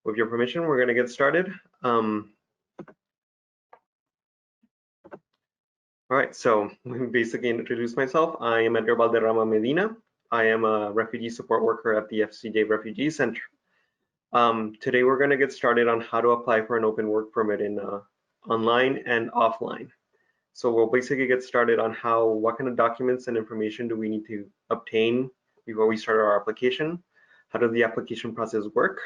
With your permission, we're going to get started. All right, so let me basically introduce myself. I am Edgar Valderrama Medina. I am a refugee support worker at the FCJ Refugee Center. Today we're going to get started on how to apply for an open work permit in online and offline. So we'll basically get started on what kind of documents and information do we need to obtain before we start our application. How does the application process work?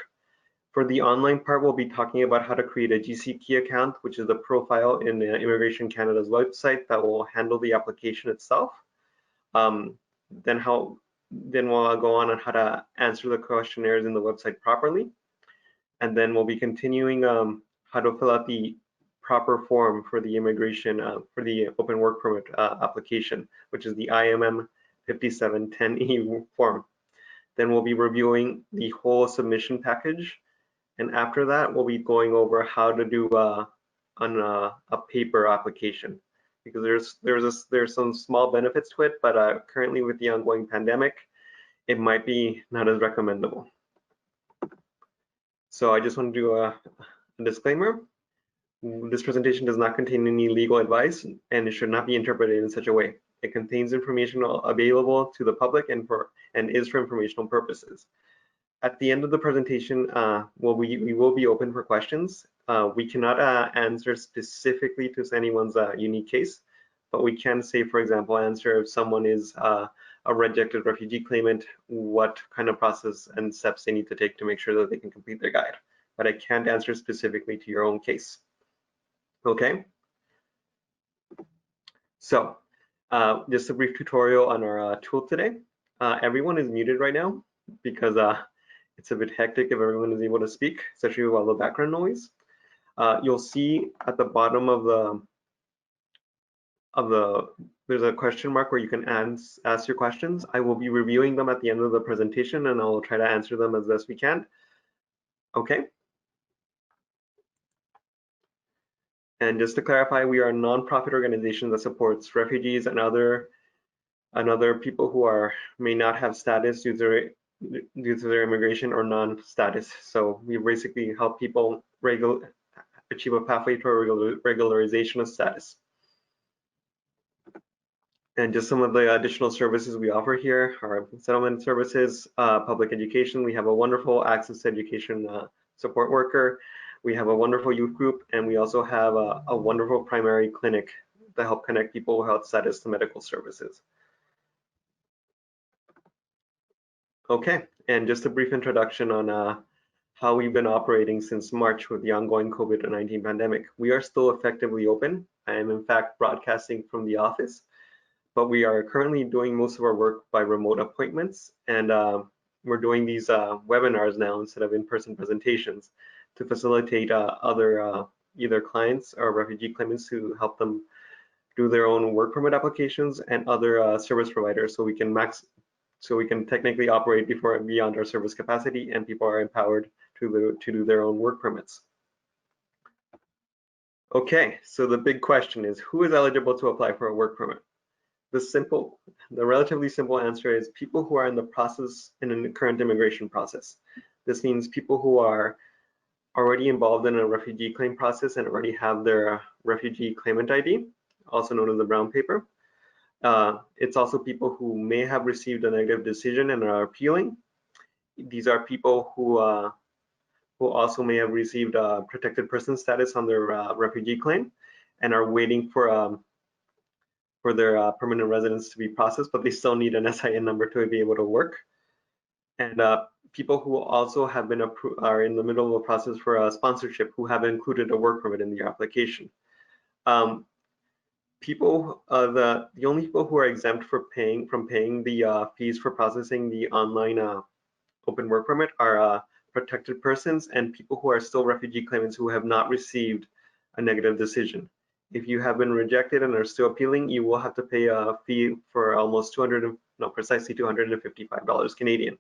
For the online part, we'll be talking about how to create a GCP account, which is the profile in Immigration Canada's website that will handle the application itself. Then we'll go on how to answer the questionnaires in the website properly. And then we'll be continuing how to fill out the proper form for the immigration, for the open work permit application, which is the IMM 5710E form. Then we'll be reviewing the whole submission package. And after that, we'll be going over how to do a paper application, because there's some small benefits to it, but currently with the ongoing pandemic, it might be not as recommendable. So I just want to do a disclaimer. This presentation does not contain any legal advice, and it should not be interpreted in such a way. It contains information available to the public and is for informational purposes. At the end of the presentation, we will be open for questions. We cannot answer specifically to anyone's unique case, but we can say, for example, answer if someone is a rejected refugee claimant, what kind of process and steps they need to take to make sure that they can complete their guide. But I can't answer specifically to your own case. Okay? So, just a brief tutorial on our tool today. Everyone is muted right now because it's a bit hectic if everyone is able to speak, especially with all the background noise. You'll see at the bottom there's a question mark where you can ask your questions. I will be reviewing them at the end of the presentation, and I will try to answer them as best we can. Okay. And just to clarify, we are a nonprofit organization that supports refugees and other people who may not have status due to their immigration or non-status. So we basically help people achieve a pathway to a regularization of status. And just some of the additional services we offer here are settlement services, public education. We have a wonderful access to education support worker. We have a wonderful youth group, and we also have a wonderful primary clinic to help connect people without status to medical services. Okay, and just a brief introduction on how we've been operating since March with the ongoing COVID-19 pandemic. We are still effectively open. I am in fact broadcasting from the office, but we are currently doing most of our work by remote appointments, and we're doing these webinars now instead of in-person presentations to facilitate other either clients or refugee claimants who help them do their own work permit applications and other service providers, so we can technically operate beyond our service capacity, and people are empowered to do their own work permits. Okay, so the big question is, who is eligible to apply for a work permit? The relatively simple answer is people who are in the current immigration process. This means people who are already involved in a refugee claim process and already have their refugee claimant ID, also known as the brown paper. It's also people who may have received a negative decision and are appealing. These are people who also may have received protected person status on their refugee claim and are waiting for their permanent residence to be processed, but they still need an SIN number to be able to work. And people who also have been are in the middle of a process for a sponsorship who have included a work permit in their application. The only people who are exempt from paying the fees for processing the online open work permit are protected persons and people who are still refugee claimants who have not received a negative decision. If you have been rejected and are still appealing, you will have to pay a fee for almost precisely $255 Canadian.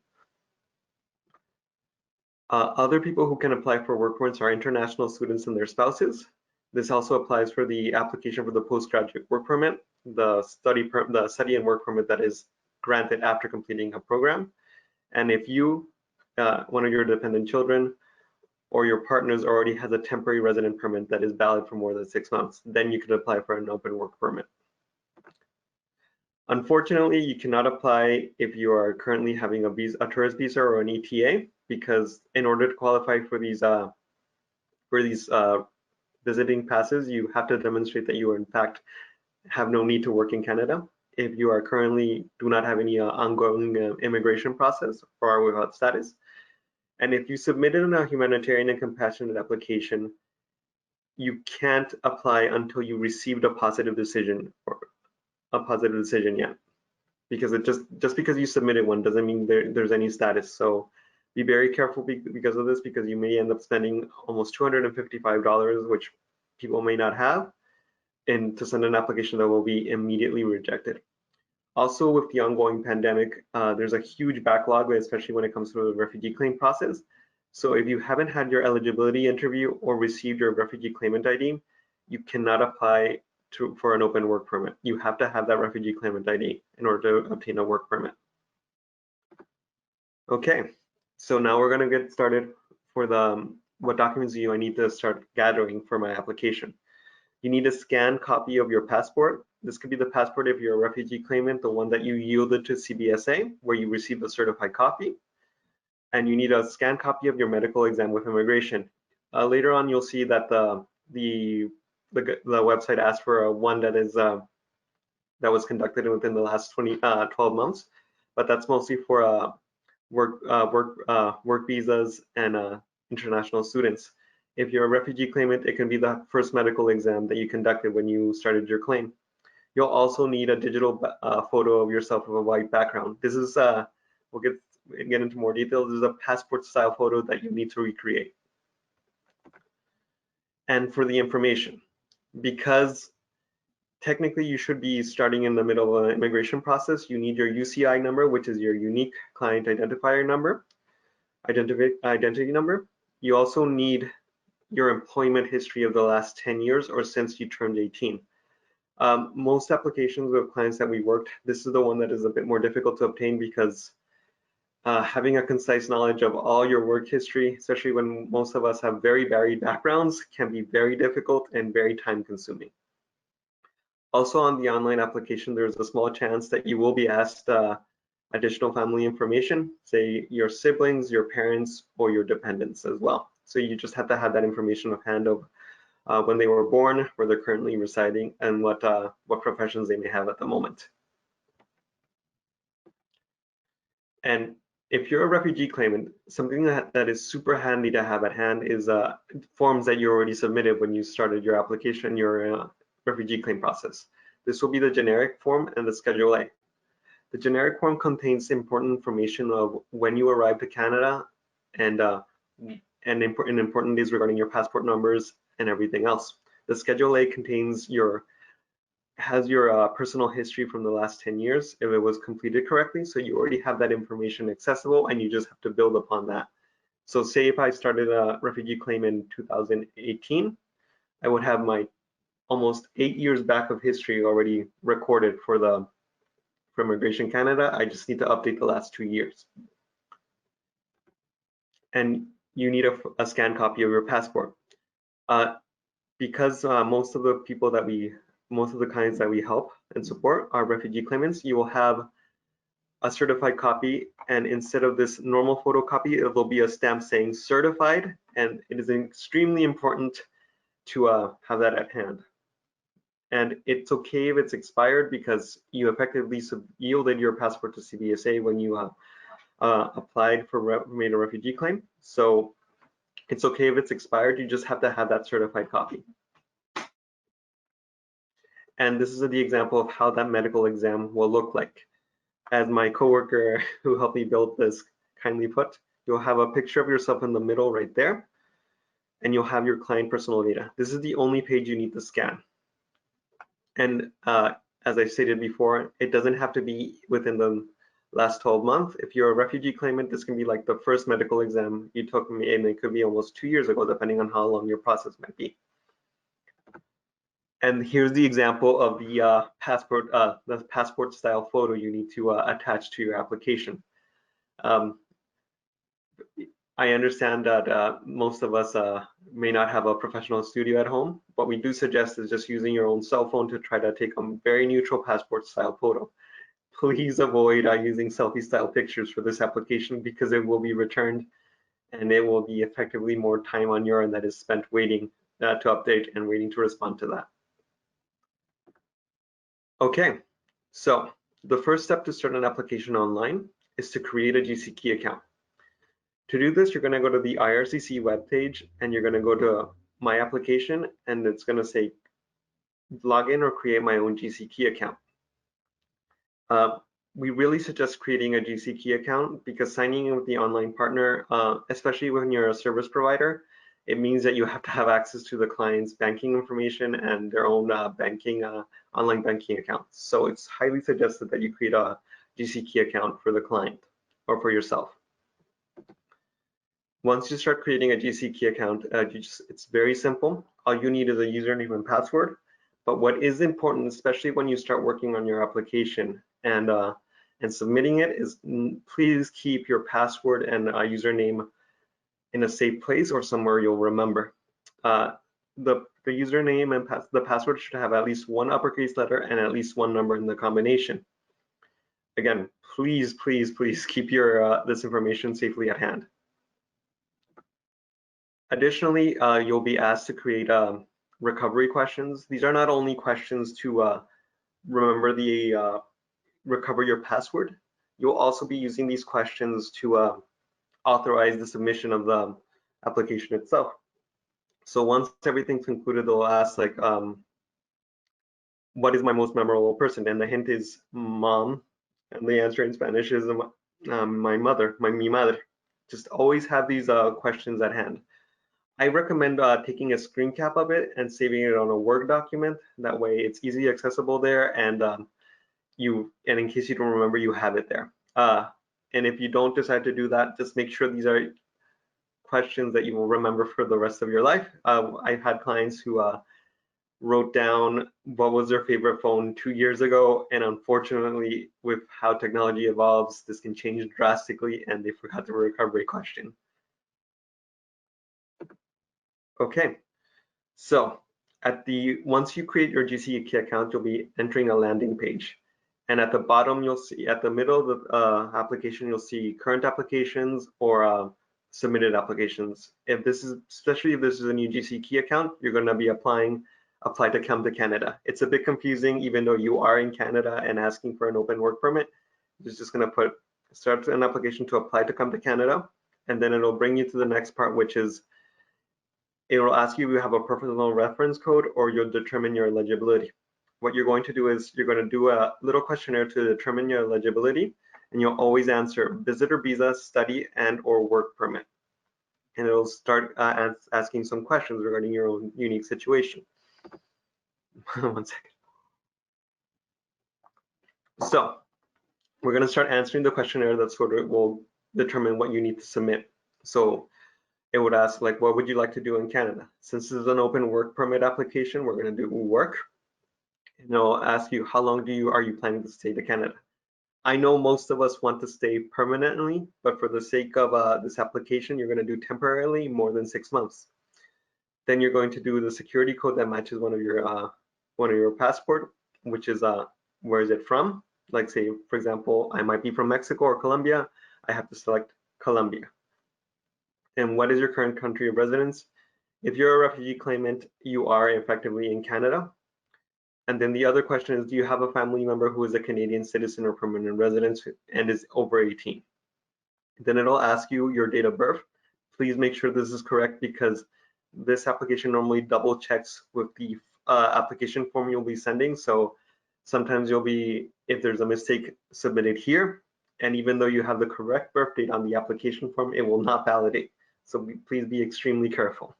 Other people who can apply for work permits are international students and their spouses. This also applies for the application for the postgraduate work permit, the study and work permit that is granted after completing a program. And if you, one of your dependent children, or your partner's already has a temporary resident permit that is valid for more than 6 months. Then you can apply for an open work permit. Unfortunately, you cannot apply if you are currently having a tourist visa or an ETA, because in order to qualify for these visiting passes, you have to demonstrate that you are in fact have no need to work in Canada. If you are currently do not have any ongoing immigration process or are without status, and if you submitted a humanitarian and compassionate application, you can't apply until you received a positive decision yet, because it just because you submitted one doesn't mean there's any status. So be very careful because of this, because you may end up spending almost $255, which people may not have, and to send an application that will be immediately rejected. Also, with the ongoing pandemic, there's a huge backlog, especially when it comes to the refugee claim process. So if you haven't had your eligibility interview or received your refugee claimant ID, you cannot apply for an open work permit. You have to have that refugee claimant ID in order to obtain a work permit. Okay, so now we're going to get started for what documents do I need to start gathering for my application. You need a scanned copy of your passport. This could be the passport if you're a refugee claimant, the one that you yielded to CBSA, where you received a certified copy. And you need a scanned copy of your medical exam with immigration. Later on, you'll see that the website asks for one that is that was conducted within the last 12 months, but that's mostly for work visas and international students. If you're a refugee claimant, it can be the first medical exam that you conducted when you started your claim. You'll also need a digital photo of yourself with a white background. This is, we'll get into more details. This is a passport style photo that you need to recreate. And for the information, because technically you should be starting in the middle of an immigration process, you need your UCI number, which is your unique client identifier number, identity number. You also need your employment history of the last 10 years or since you turned 18. Most applications with clients that we worked, this is the one that is a bit more difficult to obtain, because having a concise knowledge of all your work history, especially when most of us have very varied backgrounds, can be very difficult and very time consuming. Also, on the online application, there's a small chance that you will be asked additional family information, say your siblings, your parents, or your dependents as well. So you just have to have that information of hand of when they were born, where they're currently residing, and what professions they may have at the moment. And if you're a refugee claimant, something that is super handy to have at hand is forms that you already submitted when you started your application, your refugee claim process. This will be the generic form and the Schedule A. The generic form contains important information of when you arrived to Canada and important details regarding your passport numbers and everything else. The Schedule A has your personal history from the last 10 years if it was completed correctly. So you already have that information accessible and you just have to build upon that. So say if I started a refugee claim in 2018, I would have my almost 8 years back of history already recorded for Immigration Canada. I just need to update the last 2 years. And you need a scanned copy of your passport. Because most of the clients that we help and support are refugee claimants, you will have a certified copy, and instead of this normal photocopy, it will be a stamp saying certified, and it is extremely important to have that at hand. And it's okay if it's expired, because you effectively yielded your passport to CBSA when you applied for made a refugee claim. So it's okay if it's expired, you just have to have that certified copy. And this is the example of how that medical exam will look like. As my coworker who helped me build this kindly put, you'll have a picture of yourself in the middle right there, and you'll have your client personal data. This is the only page you need to scan. And as I stated before, it doesn't have to be within the last 12 months. If you're a refugee claimant, this can be like the first medical exam you took, and it could be almost 2 years ago, depending on how long your process might be. And here's the example of the passport style photo you need to attach to your application. I understand that most of us may not have a professional studio at home. What we do suggest is just using your own cell phone to try to take a very neutral passport style photo. Please avoid using selfie style pictures for this application because it will be returned and it will be effectively more time on your end that is spent waiting to update and waiting to respond to that. Okay, so the first step to start an application online is to create a GCKey account. To do this, you're going to go to the IRCC webpage and you're going to go to My Application and it's going to say login or create my own GCKey account. We really suggest creating a GCKey account because signing in with the online partner, especially when you're a service provider, it means that you have to have access to the client's banking information and their own online banking accounts. So it's highly suggested that you create a GCKey account for the client or for yourself. Once you start creating a GCKey account, it's very simple. All you need is a username and password. But what is important, especially when you start working on your application and submitting it, is please keep your password and username in a safe place or somewhere you'll remember. The username and the password should have at least one uppercase letter and at least one number in the combination. Again, please keep your this information safely at hand. Additionally, you'll be asked to create recovery questions. These are not only questions to remember the recover your password. You'll also be using these questions to authorize the submission of the application itself. So once everything's concluded, they'll ask like, what is my most memorable person? And the hint is mom, and the answer in Spanish is my mother, mi madre. Just always have these questions at hand. I recommend taking a screen cap of it and saving it on a Word document. That way it's easily accessible there and in case you don't remember, you have it there. And if you don't decide to do that, just make sure these are questions that you will remember for the rest of your life. I've had clients who wrote down what was their favorite phone 2 years ago, and unfortunately, with how technology evolves, this can change drastically, and they forgot the recovery question. Okay, so once you create your GCKey account, you'll be entering a landing page. And at the bottom, you'll see at the middle of the application, you'll see current applications or submitted applications. Especially if this is a new GCKey account, you're going to be apply to come to Canada. It's a bit confusing, even though you are in Canada and asking for an open work permit. It's just going to start an application to apply to come to Canada, and then it'll bring you to the next part, which is it will ask you if you have a personal reference code or you'll determine your eligibility. What you're going to do is you're going to do a little questionnaire to determine your eligibility, and you'll always answer visitor visa, study, and or work permit. And it'll start asking some questions regarding your own unique situation. 1 second. So we're going to start answering the questionnaire that sort of will determine what you need to submit. So it would ask like, what would you like to do in Canada? Since this is an open work permit application, we're going to do work. And it'll ask you, how long are you planning to stay to Canada? I know most of us want to stay permanently, but for the sake of this application, you're going to do temporarily more than 6 months. Then you're going to do the security code that matches one of your passport, which is where is it from? Like say, for example, I might be from Mexico or Colombia. I have to select Colombia. And what is your current country of residence? If you're a refugee claimant, you are effectively in Canada. And then the other question is, do you have a family member who is a Canadian citizen or permanent resident and is over 18? Then it'll ask you your date of birth. Please make sure this is correct because this application normally double checks with the application form you'll be sending. So sometimes if there's a mistake, submitted here. And even though you have the correct birth date on the application form, it will not validate. So please be extremely careful.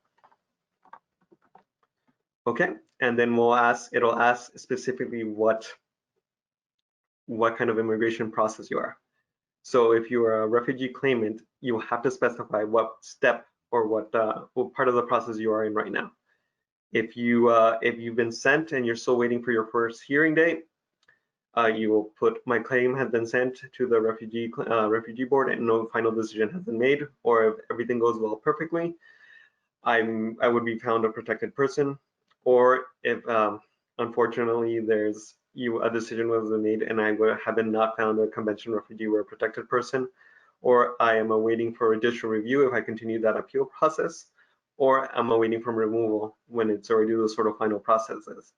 Okay, and then it'll ask specifically what kind of immigration process you are. So if you are a refugee claimant, you have to specify what step or what part of the process you are in right now. If you've been sent and you're still waiting for your first hearing date, You will put, my claim has been sent to the refugee board and no final decision has been made, or if everything goes well perfectly, I would be found a protected person, or if unfortunately a decision was made and I have been not found a convention refugee or a protected person, or I am awaiting for additional review if I continue that appeal process, or I'm awaiting from removal when it's already those sort of final processes.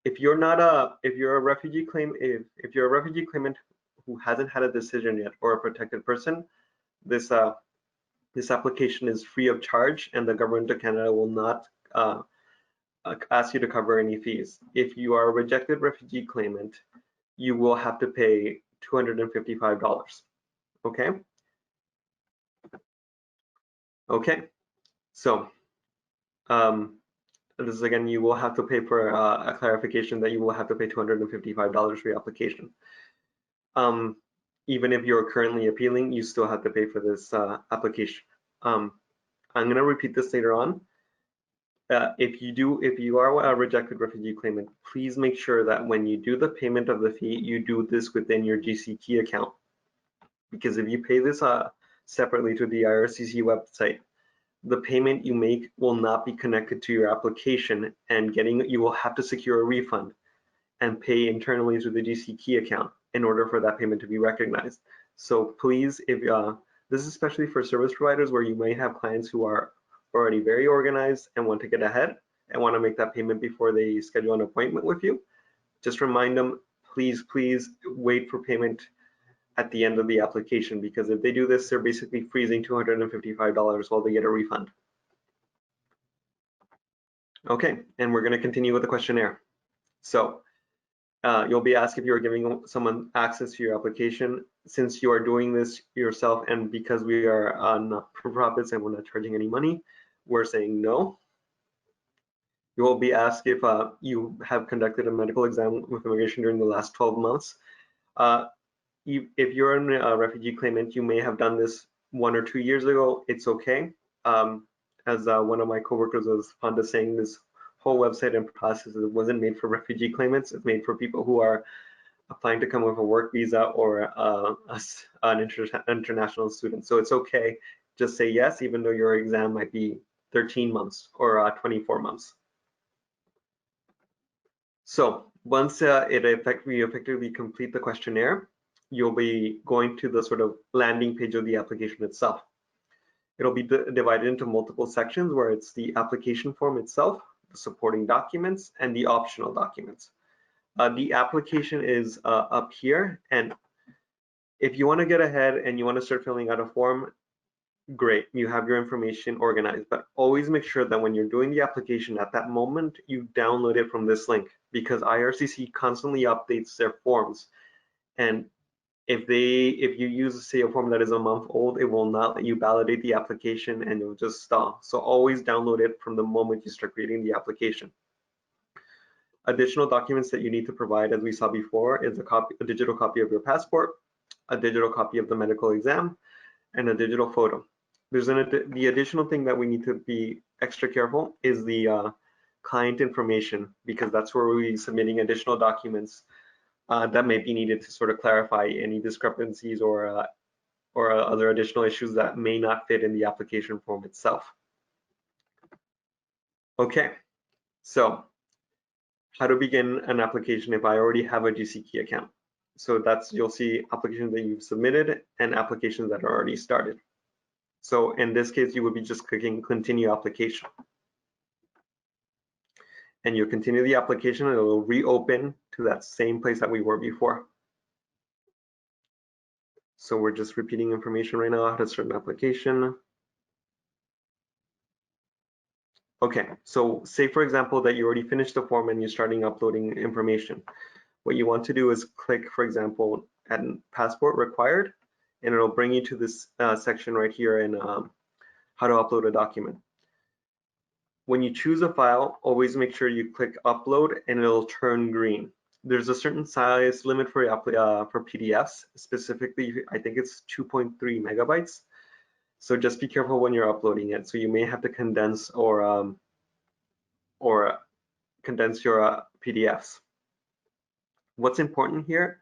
If you're a refugee claimant who hasn't had a decision yet or a protected person, this application is free of charge and the government of Canada will not ask you to cover any fees. If you are a rejected refugee claimant, you will have to pay $255. Okay? Okay. So this is again, you will have to pay for a clarification that you will have to pay $255 for your application. Even if you're currently appealing, you still have to pay for this application. I'm going to repeat this later on. If you are a rejected refugee claimant, please make sure that when you do the payment of the fee, you do this within your GCK account. Because if you pay this separately to the IRCC website, the payment you make will not be connected to your application, and you will have to secure a refund and pay internally through the GCK account in order for that payment to be recognized. So please, if this is especially for service providers where you might have clients who are already very organized and want to get ahead and want to make that payment before they schedule an appointment with you, just remind them, please wait for payment at the end of the application, because if they do this, they're basically freezing $255 while they get a refund. Okay, and we're going to continue with the questionnaire. So you'll be asked if you're giving someone access to your application. Since you are doing this yourself, and because we are not-for-profits and we're not charging any money, we're saying no. You will be asked if you have conducted a medical exam with immigration during the last 12 months. If you're a refugee claimant, you may have done this 1 or 2 years ago. It's okay. As one of my coworkers was fond of saying, this whole website and process wasn't made for refugee claimants. It's made for people who are applying to come with a work visa or an international student. So it's okay. Just say yes, even though your exam might be 13 months or 24 months. So once we effectively complete the questionnaire, you'll be going to the sort of landing page of the application itself. It'll be divided into multiple sections where it's the application form itself, the supporting documents, and the optional documents. The application is up here, and if you want to get ahead and you want to start filling out a form, great, you have your information organized, but always make sure that when you're doing the application at that moment, you download it from this link, because IRCC constantly updates their forms. And if you use, say, a form that is a month old, it will not let you validate the application and it'll just stop. So always download it from the moment you start creating the application. Additional documents that you need to provide, as we saw before, is a digital copy of your passport, a digital copy of the medical exam, and a digital photo. The additional thing that we need to be extra careful is the client information, because that's where we're submitting additional documents that may be needed to sort of clarify any discrepancies or other additional issues that may not fit in the application form itself. Okay, so how to begin an application if I already have a GCK account. So you'll see applications that you've submitted and applications that are already started. So in this case, you would be just clicking continue application. And you'll continue the application and it will reopen to that same place that we were before. So we're just repeating information right now, how to start an application. Okay, so say for example that you already finished the form and you're starting uploading information. What you want to do is click, for example, add passport required, and it'll bring you to this section right here in how to upload a document. When you choose a file, always make sure you click upload and it'll turn green. There's a certain size limit for PDFs, specifically, I think it's 2.3 megabytes. So just be careful when you're uploading it. So you may have to condense or condense your PDFs. What's important here,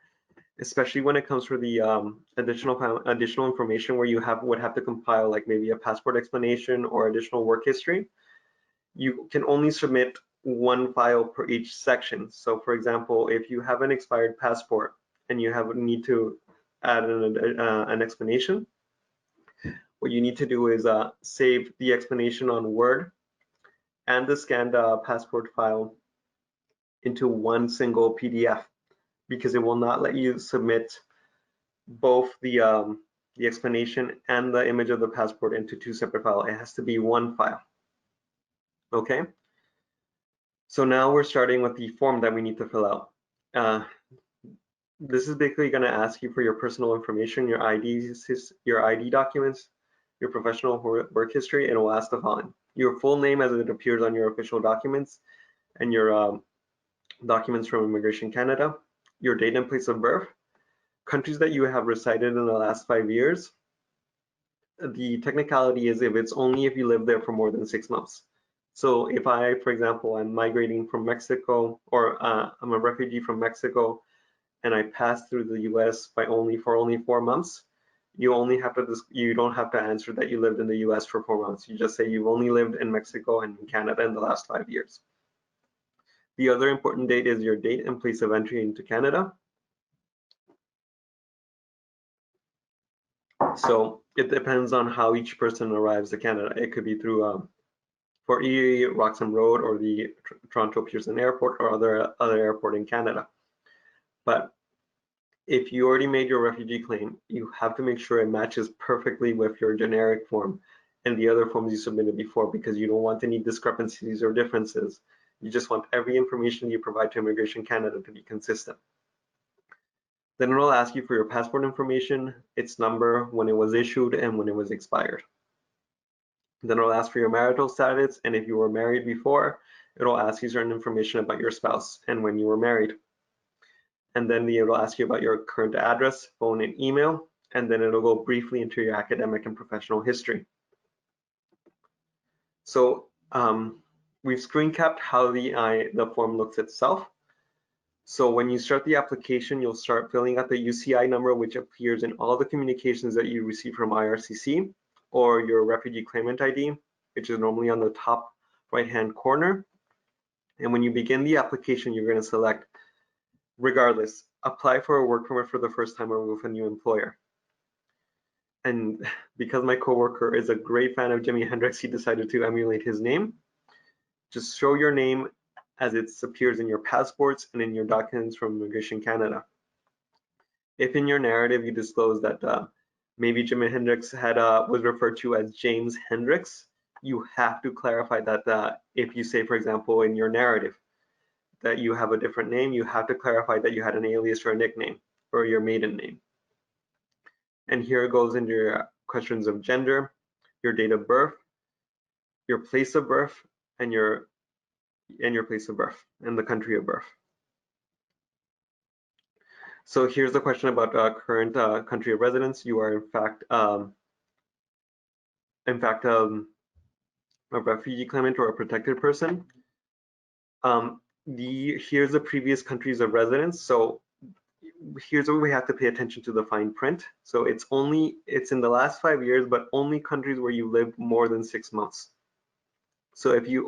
especially when it comes for the additional information where you would have to compile like maybe a passport explanation or additional work history, you can only submit one file per each section. So for example, if you have an expired passport and you need to add an explanation, what you need to do is save the explanation on Word and the scanned passport file into one single PDF, because it will not let you submit both the explanation and the image of the passport into two separate files. It has to be one file. Okay. So now we're starting with the form that we need to fill out. This is basically going to ask you for your personal information, your ID documents, your professional work history, and it will ask the following: your full name as it appears on your official documents and your documents from Immigration Canada, your date and place of birth, countries that you have resided in the last 5 years. The technicality is if you live there for more than 6 months. So if I, for example, I'm migrating from Mexico, or I'm a refugee from Mexico, and I pass through the US for only 4 months, you don't have to answer that you lived in the US for 4 months. You just say you've only lived in Mexico and in Canada in the last 5 years. The other important date is your date and place of entry into Canada. So it depends on how each person arrives to Canada. It could be through Fort Erie, Roxham Road, or the Toronto Pearson Airport, or other airport in Canada. But if you already made your refugee claim, you have to make sure it matches perfectly with your generic form and the other forms you submitted before, because you don't want any discrepancies or differences. You just want every information you provide to Immigration Canada to be consistent. Then it'll ask you for your passport information, its number, when it was issued, and when it was expired. Then it'll ask for your marital status, and if you were married before, it'll ask you certain information about your spouse and when you were married. And then it'll ask you about your current address, phone, and email, and then it'll go briefly into your academic and professional history. So we've screen capped how the form looks itself. So when you start the application, you'll start filling out the UCI number, which appears in all the communications that you receive from IRCC, or your refugee claimant ID, which is normally on the top right-hand corner. And when you begin the application, you're going to select, regardless, apply for a work permit for the first time or with a new employer. And because my coworker is a great fan of Jimi Hendrix, he decided to emulate his name. Just show your name as it appears in your passports and in your documents from Immigration Canada. If in your narrative you disclose that maybe Jimi Hendrix was referred to as James Hendrix, you have to clarify that if you say, for example, in your narrative that you have a different name, you have to clarify that you had an alias or a nickname or your maiden name. And here it goes into your questions of gender, your date of birth, your place of birth, and your place of birth and the country of birth. So here's the question about current country of residence. You are in fact a refugee claimant or a protected person. Here's the previous countries of residence. So here's where we have to pay attention to the fine print. So it's in the last 5 years, but only countries where you lived more than 6 months. So if your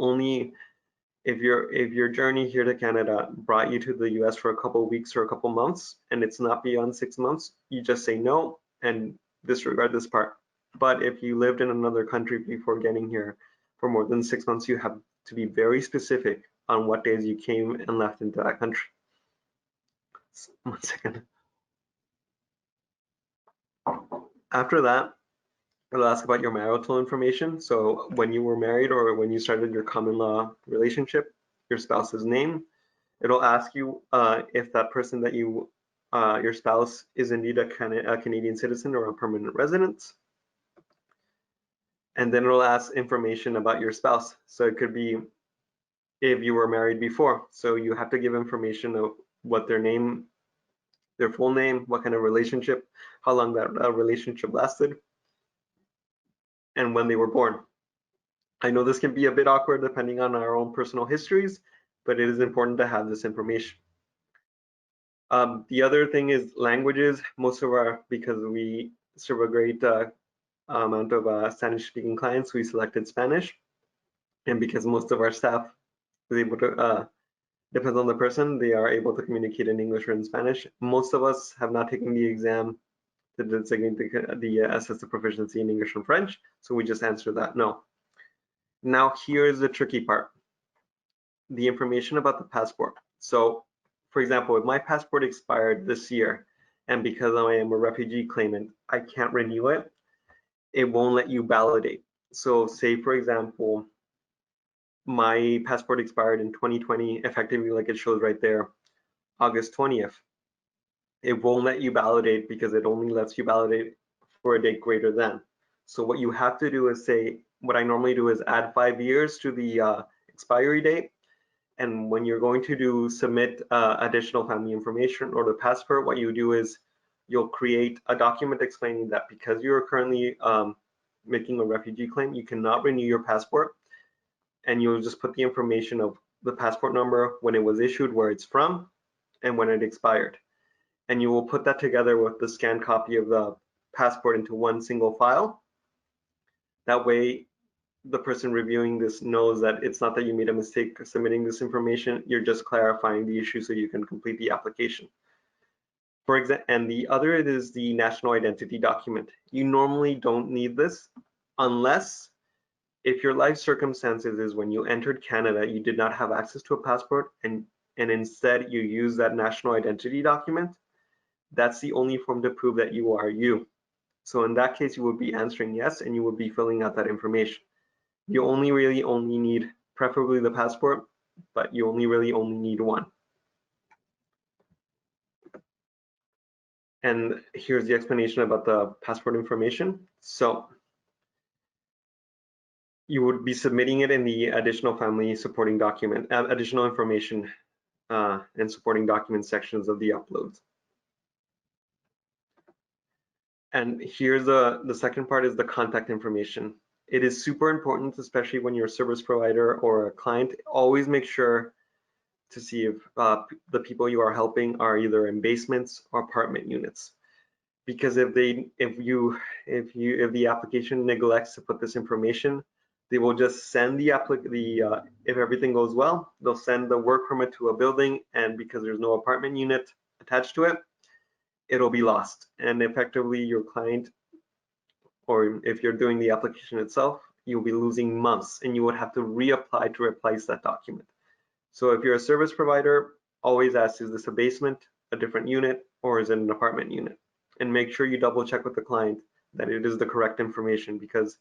journey here to Canada brought you to the US for a couple of weeks or a couple months and it's not beyond 6 months, you just say no and disregard this part. But if you lived in another country before getting here for more than 6 months, you have to be very specific on what days you came and left into that country. 1 second. After that, it'll ask about your marital information. So when you were married or when you started your common law relationship, your spouse's name. It'll ask you if that person that your spouse is indeed a Canadian citizen or a permanent resident. And then it'll ask information about your spouse. So it could be if you were married before. So you have to give information of what their name, their full name, what kind of relationship, how long that relationship lasted, and when they were born. I know this can be a bit awkward depending on our own personal histories, but it is important to have this information. The other thing is languages. Most of our, because we serve a great amount of Spanish-speaking clients, we selected Spanish. And because most of our staff is able to, depends on the person, they are able to communicate in English or in Spanish. Most of us have not taken the exam to designate assess the proficiency in English and French, so we just answer that no. Now here's the tricky part, the information about the passport. So for example, if my passport expired this year, and because I am a refugee claimant, I can't renew it, it won't let you validate. So say for example, my passport expired in 2020, effectively like it shows right there, August 20th. It won't let you validate because it only lets you validate for a date greater than. So what you have to do is say, what I normally do is add 5 years to the expiry date. And when you're going to submit additional family information or the passport, what you do is you'll create a document explaining that because you're currently making a refugee claim, you cannot renew your passport. And you'll just put the information of the passport number, when it was issued, where it's from, and when it expired. And you will put that together with the scanned copy of the passport into one single file. That way, the person reviewing this knows that it's not that you made a mistake submitting this information, you're just clarifying the issue so you can complete the application. For example, and the other is the national identity document. You normally don't need this unless if your life circumstances is when you entered Canada, you did not have access to a passport and instead you use that national identity document. That's the only form to prove that you are you. So in that case, you would be answering yes, and you would be filling out that information. You really only need, preferably the passport, but you really only need one. And here's the explanation about the passport information. So you would be submitting it in the additional family supporting document, additional information and supporting document sections of the uploads. And here's the second part is the contact information. It is super important, especially when you're a service provider or a client, always make sure to see if the people you are helping are either in basements or apartment units. Because if the application neglects to put this information, they will just send if everything goes well, they'll send the work permit to a building, and because there's no apartment unit attached to it, it'll be lost. And effectively your client, or if you're doing the application itself, you'll be losing months and you would have to reapply to replace that document. So if you're a service provider, always ask, is this a basement, a different unit, or is it an apartment unit? And make sure you double check with the client that it is the correct information, because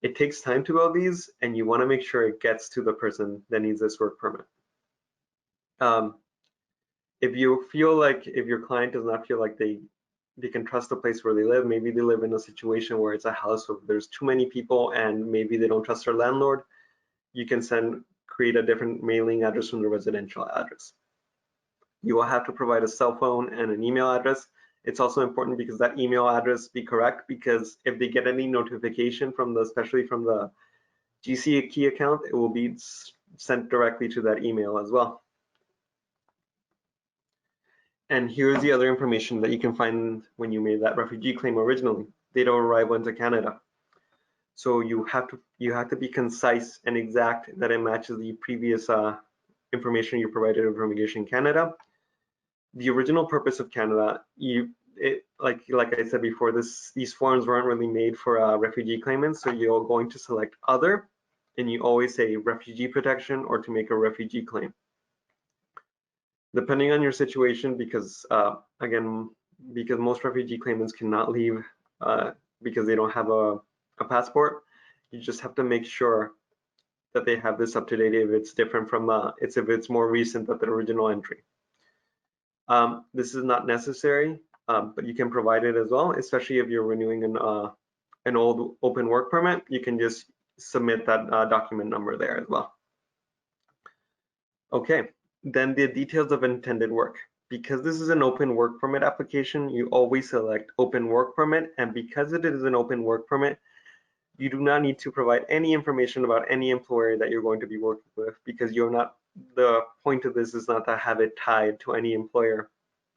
it takes time to build these and you want to make sure it gets to the person that needs this work permit. If your client does not feel like they can trust the place where they live, maybe they live in a situation where it's a house where there's too many people and maybe they don't trust their landlord, you can create a different mailing address from the residential address. You will have to provide a cell phone and an email address. It's also important because that email address be correct, because if they get any notification especially from the GC key account, it will be sent directly to that email as well. And here's the other information that you can find when you made that refugee claim originally: date of arrival into Canada. So you have to be concise and exact, that it matches the previous information you provided from Immigration Canada. The original purpose of Canada, like I said before, these forms weren't really made for refugee claimants. So you're going to select other, and you always say refugee protection or to make a refugee claim. Depending on your situation, because again, because most refugee claimants cannot leave because they don't have a passport, you just have to make sure that they have this up to date if it's different from if it's more recent than the original entry. This is not necessary, but you can provide it as well, especially if you're renewing an old open work permit. You can just submit that document number there as well. Okay, then the details of intended work. Because this is an open work permit application, you always select open work permit, and because it is an open work permit, you do not need to provide any information about any employer that you're going to be working with, because the point of this is not to have it tied to any employer.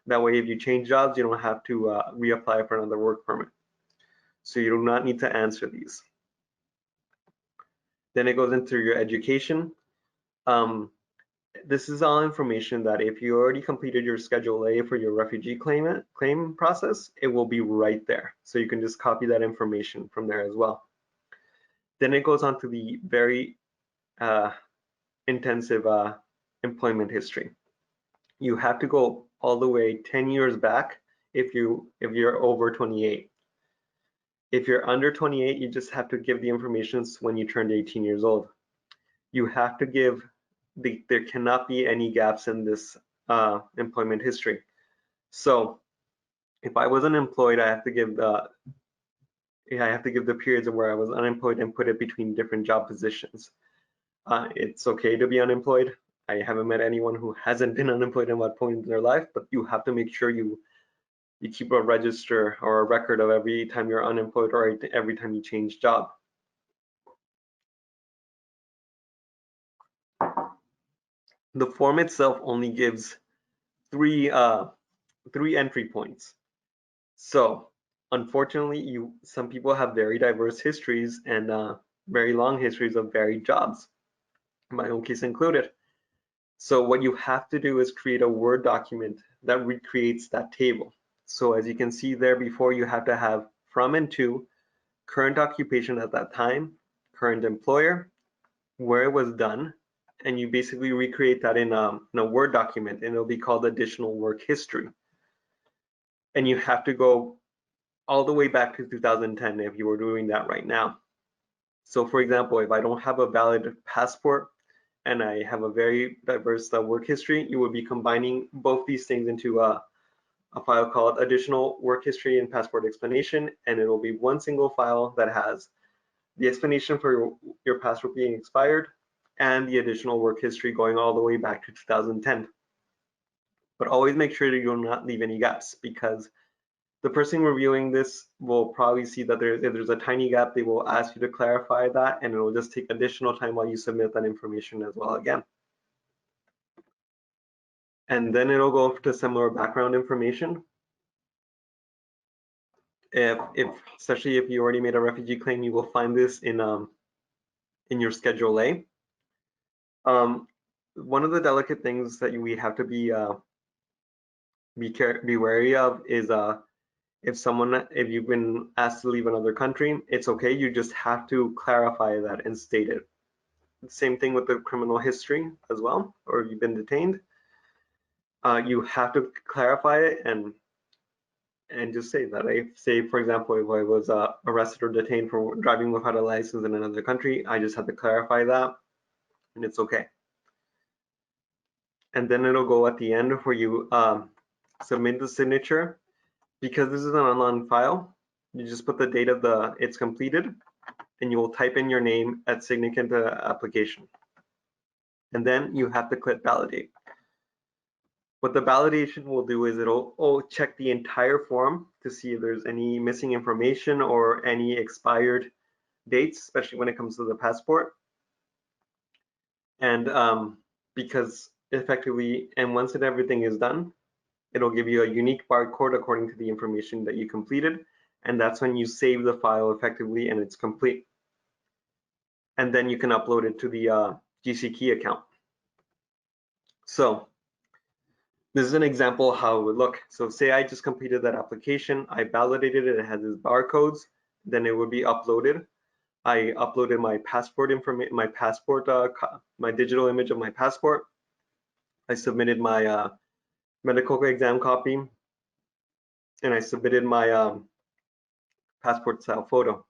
That way, if you change jobs, you don't have to reapply for another work permit. So you do not need to answer these. Then it goes into your education. This is all information that if you already completed your Schedule A for your refugee claim process, it will be right there. So you can just copy that information from there as well. Then it goes on to the very intensive employment history. You have to go all the way 10 years back if you're over 28. If you're under 28, you just have to give the information when you turned 18 years old. You have to give there cannot be any gaps in this employment history. So if I was unemployed, I have to give the periods of where I was unemployed and put it between different job positions. It's okay to be unemployed. I haven't met anyone who hasn't been unemployed at one point in their life, but you have to make sure you keep a register or a record of every time you're unemployed or every time you change job. The form itself only gives three entry points. So unfortunately, some people have very diverse histories and very long histories of varied jobs, my own case included. So what you have to do is create a Word document that recreates that table. So as you can see there before, you have to have from and to, current occupation at that time, current employer, where it was done, and you basically recreate that in a Word document, and it'll be called additional work history. And you have to go all the way back to 2010 if you were doing that right now. So for example, if I don't have a valid passport and I have a very diverse work history, you would be combining both these things into a file called additional work history and passport explanation, and it will be one single file that has the explanation for your passport being expired and the additional work history going all the way back to 2010. But always make sure that you do not leave any gaps, because the person reviewing this will probably see that if there's a tiny gap, they will ask you to clarify that, and it will just take additional time while you submit that information as well again. And then it'll go to similar background information. Especially if you already made a refugee claim, you will find this in your Schedule A. One of the delicate things that we have to be wary of is if you've been asked to leave another country, it's okay. You just have to clarify that and state it. Same thing with the criminal history as well, or if you've been detained. You have to clarify it and just say that. Say, for example, if I was arrested or detained for driving without a license in another country, I just have to clarify that, and it's okay. And then it'll go at the end where you submit the signature. Because this is an online file, you just put the date of it's completed, and you will type in your name at significant application. And then you have to click validate. What the validation will do is it'll check the entire form to see if there's any missing information or any expired dates, especially when it comes to the passport. And because effectively, and once everything is done, it'll give you a unique barcode according to the information that you completed. And that's when you save the file effectively and it's complete. And then you can upload it to the GCKey account. So this is an example of how it would look. So say I just completed that application, I validated it, it has its barcodes, then it would be uploaded. I uploaded my passport information, my digital image of my passport. I submitted my medical exam copy, and I submitted my passport style photo.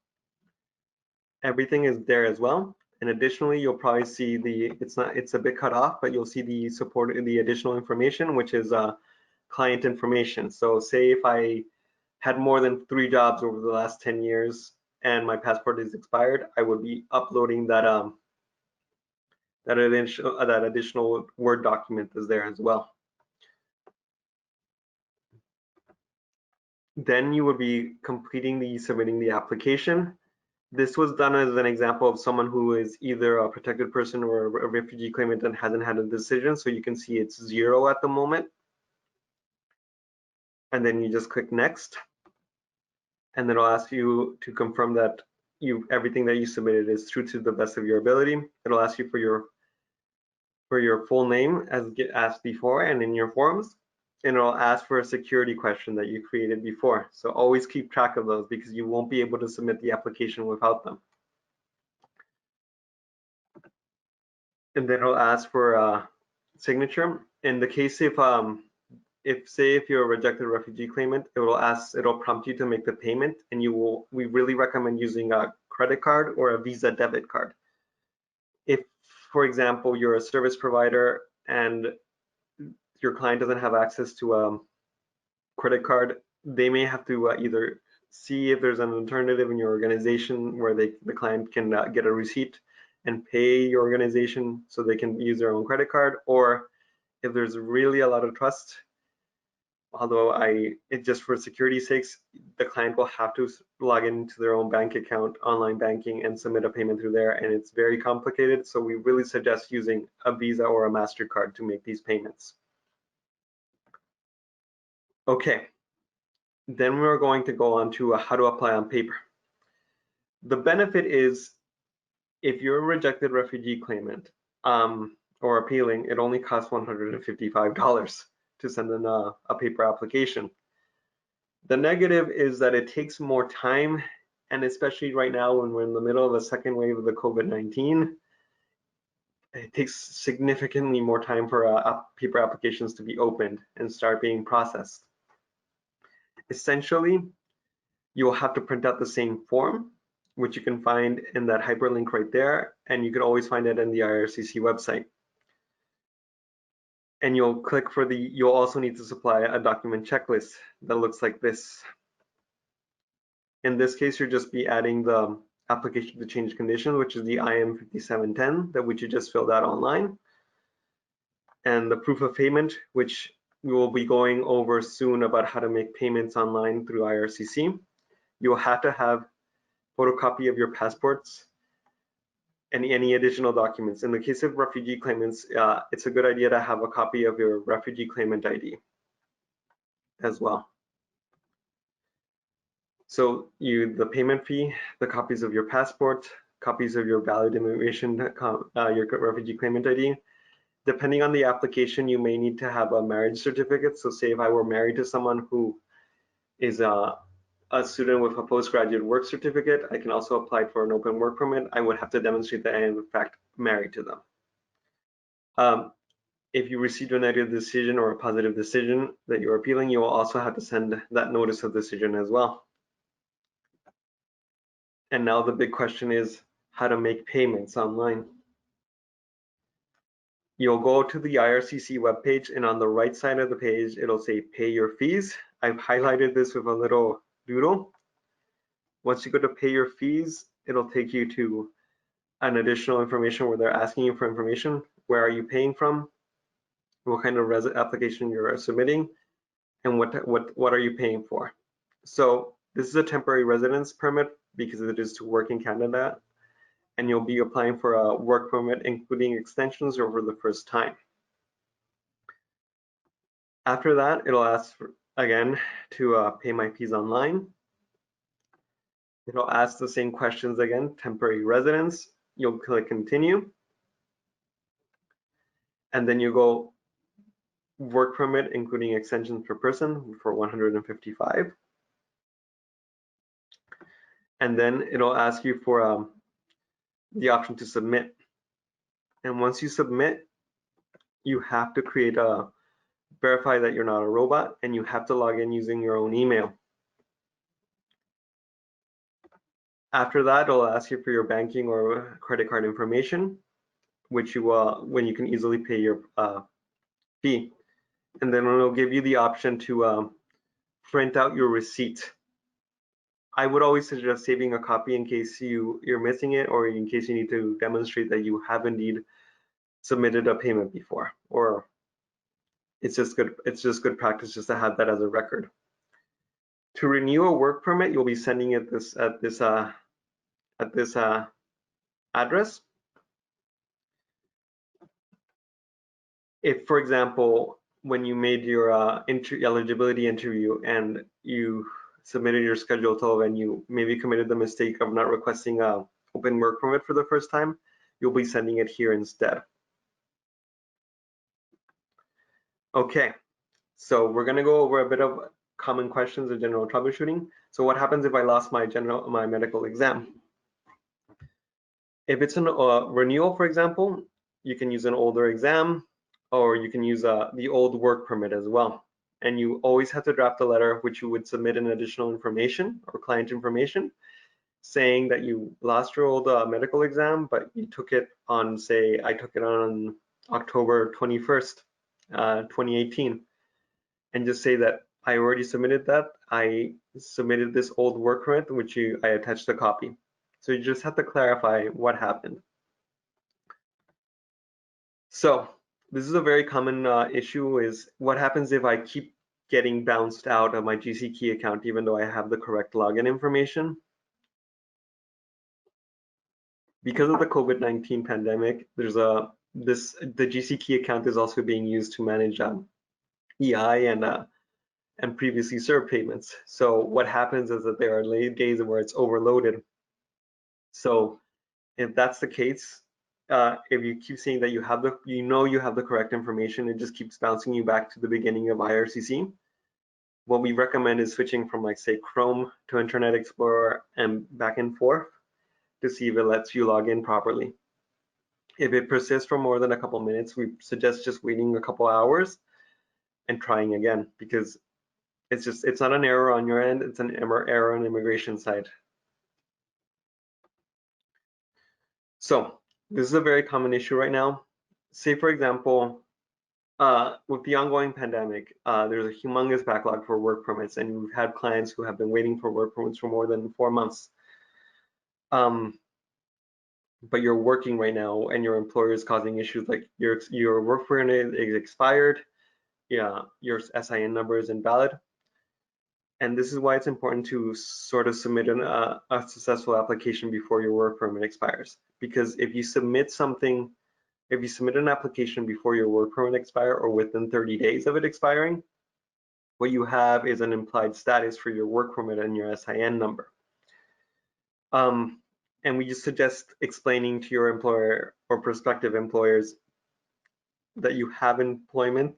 Everything is there as well. And additionally, you'll probably see it's a bit cut off, but you'll see the additional information, which is client information. So say if I had more than 3 jobs over the last 10 years and my passport is expired, I would be uploading that additional Word document is there as well. Then you would be submitting the application. This was done as an example of someone who is either a protected person or a refugee claimant and hasn't had a decision. So you can see it's 0 at the moment. and then you just click next, and then it'll ask you to confirm that everything that you submitted is true to the best of your ability. It'll ask you for your full name as asked before and in your forms, and it'll ask for a security question that you created before. So always keep track of those because you won't be able to submit the application without them. And then it'll ask for a signature. In the case if you're a rejected refugee claimant, it'll prompt you to make the payment, and we really recommend using a credit card or a Visa debit card. If, for example, you're a service provider and your client doesn't have access to a credit card, they may have to either see if there's an alternative in your organization where the client can get a receipt and pay your organization so they can use their own credit card, or if there's really a lot of trust, although just for security sakes, the client will have to log into their own bank account, online banking, and submit a payment through there, and it's very complicated, so we really suggest using a Visa or a MasterCard to make these payments. Okay, then we're going to go on to how to apply on paper. The benefit is if you're a rejected refugee claimant or appealing, it only costs $155 to send in a paper application. The negative is that it takes more time, and especially right now when we're in the middle of a second wave of the COVID-19, it takes significantly more time for paper applications to be opened and start being processed. Essentially, you will have to print out the same form, which you can find in that hyperlink right there, and you can always find it in the IRCC website. And you'll also need to supply a document checklist that looks like this. In this case, you'll just be adding the application to change condition, which is the IM 5710 which you just filled out online, and the proof of payment, which we will be going over soon about how to make payments online through IRCC. You will have to have photocopy of your passports and any additional documents. In the case of refugee claimants, it's a good idea to have a copy of your refugee claimant ID as well. So the payment fee, the copies of your passport, copies of your valid immigration, your refugee claimant ID. Depending on the application, you may need to have a marriage certificate. So say if I were married to someone who is a student with a postgraduate work certificate, I can also apply for an open work permit. I would have to demonstrate that I am in fact married to them. If you received a negative decision or a positive decision that you're appealing, you will also have to send that notice of decision as well. And now the big question is how to make payments online. You'll go to the IRCC webpage, and on the right side of the page, it'll say pay your fees. I've highlighted this with a little doodle. Once you go to pay your fees, it'll take you to an additional information where they're asking you for information. Where are you paying from? What kind of application you're submitting? And what are you paying for? So this is a temporary residence permit because it is to work in Canada, and you'll be applying for a work permit including extensions over the first time. After that, it'll ask again to pay my fees online. It'll ask the same questions again, temporary residence. You'll click continue. And then you go work permit including extensions per person for 155. And then it'll ask you for the option to submit. And once you submit, you have to verify that you're not a robot, and you have to log in using your own email. After that, it'll ask you for your banking or credit card information, which when you can easily pay your fee. And then it'll give you the option to print out your receipt. I would always suggest saving a copy in case you're missing it, or in case you need to demonstrate that you have indeed submitted a payment before, or it's just good practice just to have that as a record. To renew a work permit, you'll be sending it at this address. If, for example, when you made your eligibility interview and you submitted your Schedule 12 and you maybe committed the mistake of not requesting a open work permit for the first time, you'll be sending it here instead. Okay, so we're gonna go over a bit of common questions of general troubleshooting. So what happens if I lost my medical exam? If it's a renewal, for example, you can use an older exam, or you can use the old work permit as well. And you always have to draft a letter which you would submit an additional information or client information saying that you lost your old medical exam, but you took it on, say, I took it on October 21st, 2018, and just say that I already submitted that. I submitted this old work permit, which I attached a copy. So you just have to clarify what happened. So this is a very common issue, is what happens if I keep getting bounced out of my GC Key account even though I have the correct login information. Because of the COVID-19 pandemic, there's the GC Key account is also being used to manage EI and previously served payments. So what happens is that there are late days where it's overloaded. So if that's the case, if you keep saying that you have the correct information, it just keeps bouncing you back to the beginning of IRCC. What we recommend is switching from, like, say, Chrome to Internet Explorer and back and forth to see if it lets you log in properly. If it persists for more than a couple minutes, we suggest just waiting a couple hours and trying again, because it's not an error on your end, it's an error on the immigration side. So this is a very common issue right now. Say, for example, with the ongoing pandemic, there's a humongous backlog for work permits, and we've had clients who have been waiting for work permits for more than 4 months. But you're working right now and your employer is causing issues, like your work permit is expired, yeah, your SIN number is invalid. And this is why it's important to sort of submit a successful application before your work permit expires. Because if you submit an application before your work permit expires or within 30 days of it expiring, what you have is an implied status for your work permit and your SIN number. And we just suggest explaining to your employer or prospective employers that you have employment,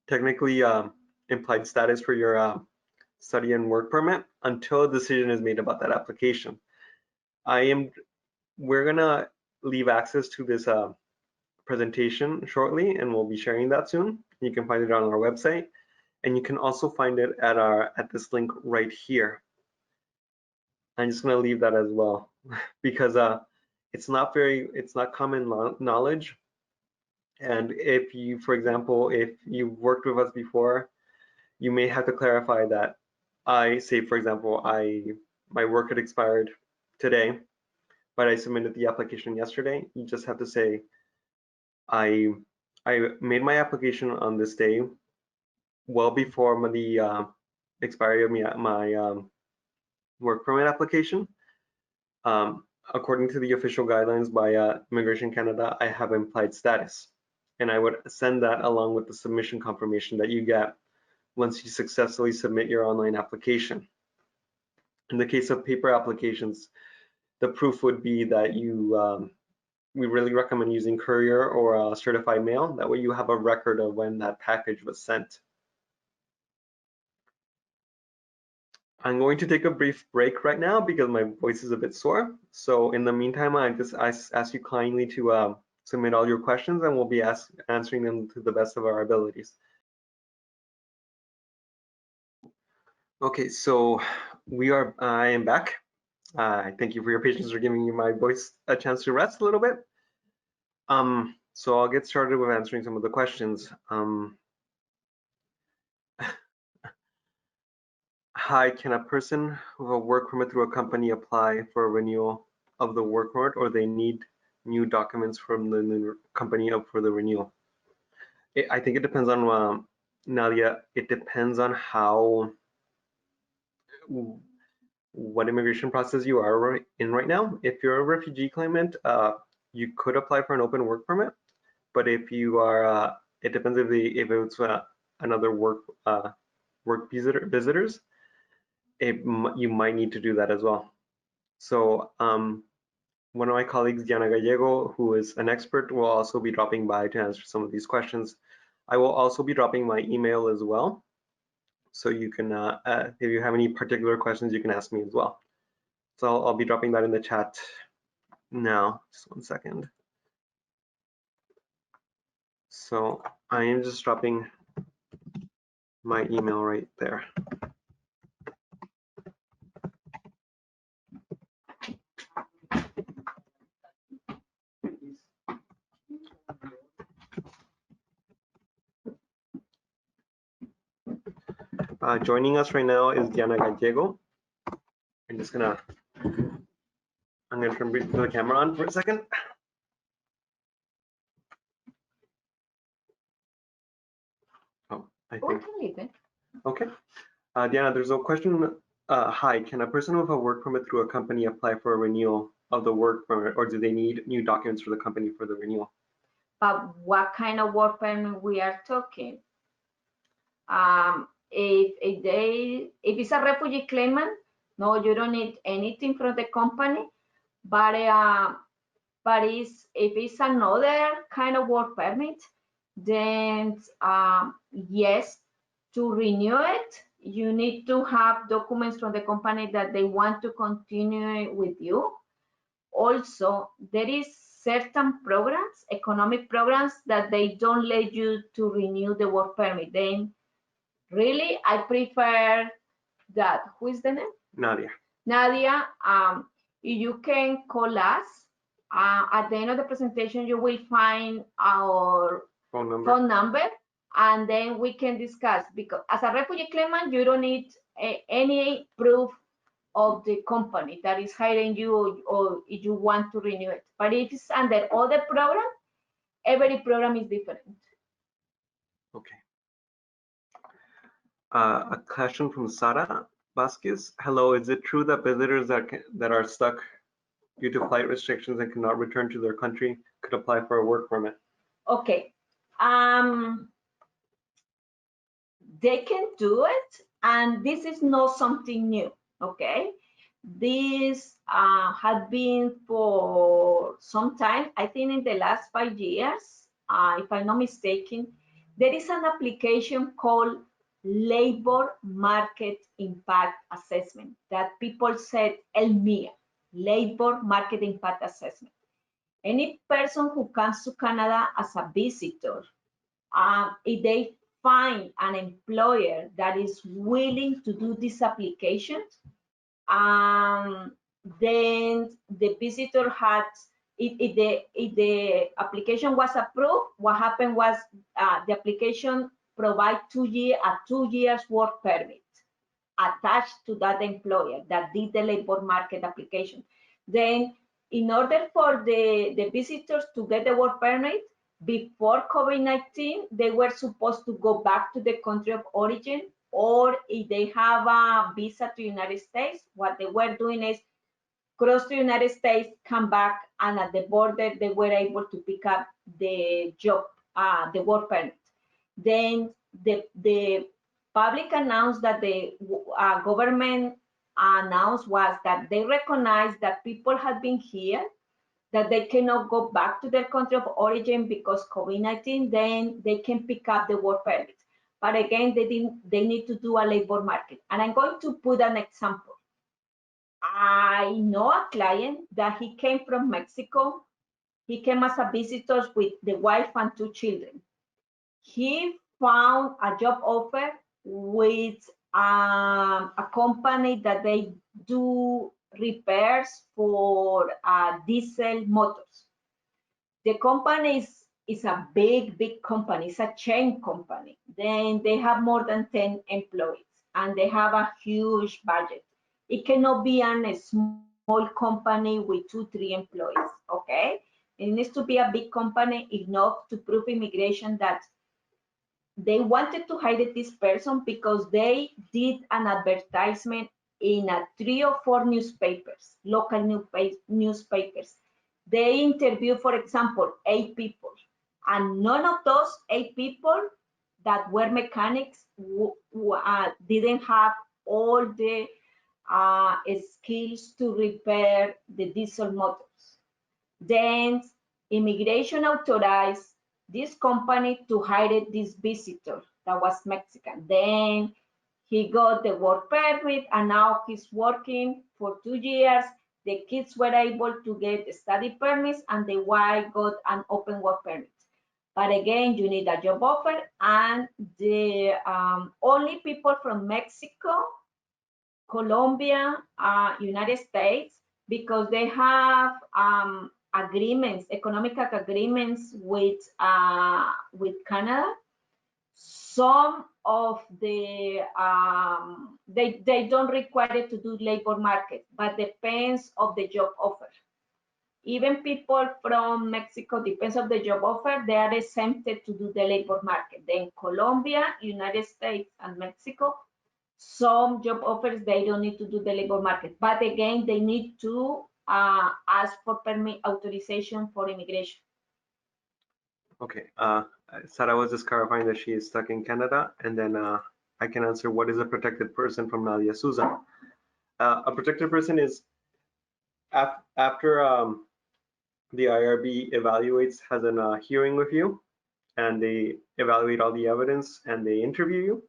technically implied status for your study and work permit, until a decision is made about that application. We're gonna leave access to this presentation shortly, and we'll be sharing that soon. You can find it on our website, and you can also find it at this link right here. I'm just gonna leave that as well because it's not common knowledge. And if you, for example, if you've worked with us before, you may have to clarify that for example, my work had expired today, but I submitted the application yesterday. You just have to say, I made my application on this day, well before the expiry of my work permit application. According to the official guidelines by Immigration Canada, I have implied status. And I would send that along with the submission confirmation that you get once you successfully submit your online application. In the case of paper applications, the proof would be that we really recommend using courier or certified mail. That way you have a record of when that package was sent. I'm going to take a brief break right now because my voice is a bit sore. So in the meantime, I just ask you kindly to submit all your questions, and we'll be answering them to the best of our abilities. Okay, so I am back. Thank you for your patience for giving me my voice a chance to rest a little bit. So I'll get started with answering some of the questions. Hi, can a person with a work permit through a company apply for a renewal of the work permit, or they need new documents from the new company for the renewal? I think it depends on, Nadia, it depends on what immigration process you are in right now. If you're a refugee claimant, you could apply for an open work permit. But if you are it depends if it's another work visitors, you might need to do that as well. So one of my colleagues, Diana Gallego, who is an expert, will also be dropping by to answer some of these questions. I will also be dropping my email as well. So you can, if you have any particular questions, you can ask me as well. So I'll be dropping that in the chat now. Just 1 second. So I am just dropping my email right there. Joining us right now is Diana Gallego. I'm gonna turn the camera on for a second. Oh, I think. Okay. Diana, there's a question. Hi, can a person with a work permit through a company apply for a renewal of the work permit, or do they need new documents for the company for the renewal? But what kind of work permit we are talking? If it's a refugee claimant, no, you don't need anything from the company. But if it's another kind of work permit, then yes, to renew it, you need to have documents from the company that they want to continue with you. Also, there is certain programs, economic programs, that they don't let you to renew the work permit. Then really, I prefer that. Who is the name? Nadia. Nadia, you can call us. At the end of the presentation, you will find our phone number, and then we can discuss. Because as a refugee claimant, you don't need any proof of the company that is hiring you, or if you want to renew it. But if it's under other program, every program is different. Okay. A question from Sara Vasquez. Hello, is it true that visitors that are stuck due to flight restrictions and cannot return to their country could apply for a work permit? Okay. They can do it, and this is not something new. Okay. This had been for some time. I think in the last 5 years, if I'm not mistaken, there is an application called Labor Market Impact Assessment that people said LMIA, Labor Market Impact Assessment. Any person who comes to Canada as a visitor, if they find an employer that is willing to do this application, then the visitor had, if the application was approved, what happened was the application provide a 2 years work permit attached to that employer that did the labor market application. Then in order for the visitors to get the work permit, before COVID-19, they were supposed to go back to the country of origin, or if they have a visa to United States, what they were doing is cross to United States, come back, and at the border, they were able to pick up the job, the work permit. Then the public announced that the government announced was that they recognize that people had been here, that they cannot go back to their country of origin because COVID-19, then they can pick up the work permit. But again, they need to do a labor market. And I'm going to put an example. I know a client that he came from Mexico. He came as a visitor with the wife and 2 children. He found a job offer with a company that they do repairs for diesel motors. The company is a big company. It's a chain company. Then they have more than 10 employees, and they have a huge budget. It cannot be a small company with 2-3 employees, okay? It needs to be a big company enough to prove immigration that they wanted to hire this person because they did an advertisement in 3 or 4 newspapers, local newspapers. They interviewed, for example, 8 people, And none of those 8 people that were mechanics didn't have all the skills to repair the diesel motors. Then immigration authorized this company to hire this visitor that was Mexican. Then he got the work permit and now he's working for 2 years. The kids were able to get study permits and the wife got an open work permit. But again, you need a job offer, and the only people from Mexico, Colombia, United States, because they have agreements, economic agreements with Canada. Some of the they don't require it to do labor market, but depends of the job offer. Even people from Mexico, depends of the job offer, they are exempted to do the labor market. Then Colombia, United States, and Mexico, some job offers, they don't need to do the labor market. But again, they need to ask for permit authorization for immigration. Okay, Sarah was just clarifying that she is stuck in Canada, and then I can answer what is a protected person from Nadia Souza. A protected person is after the IRB evaluates, has a hearing with you, and they evaluate all the evidence and they interview you.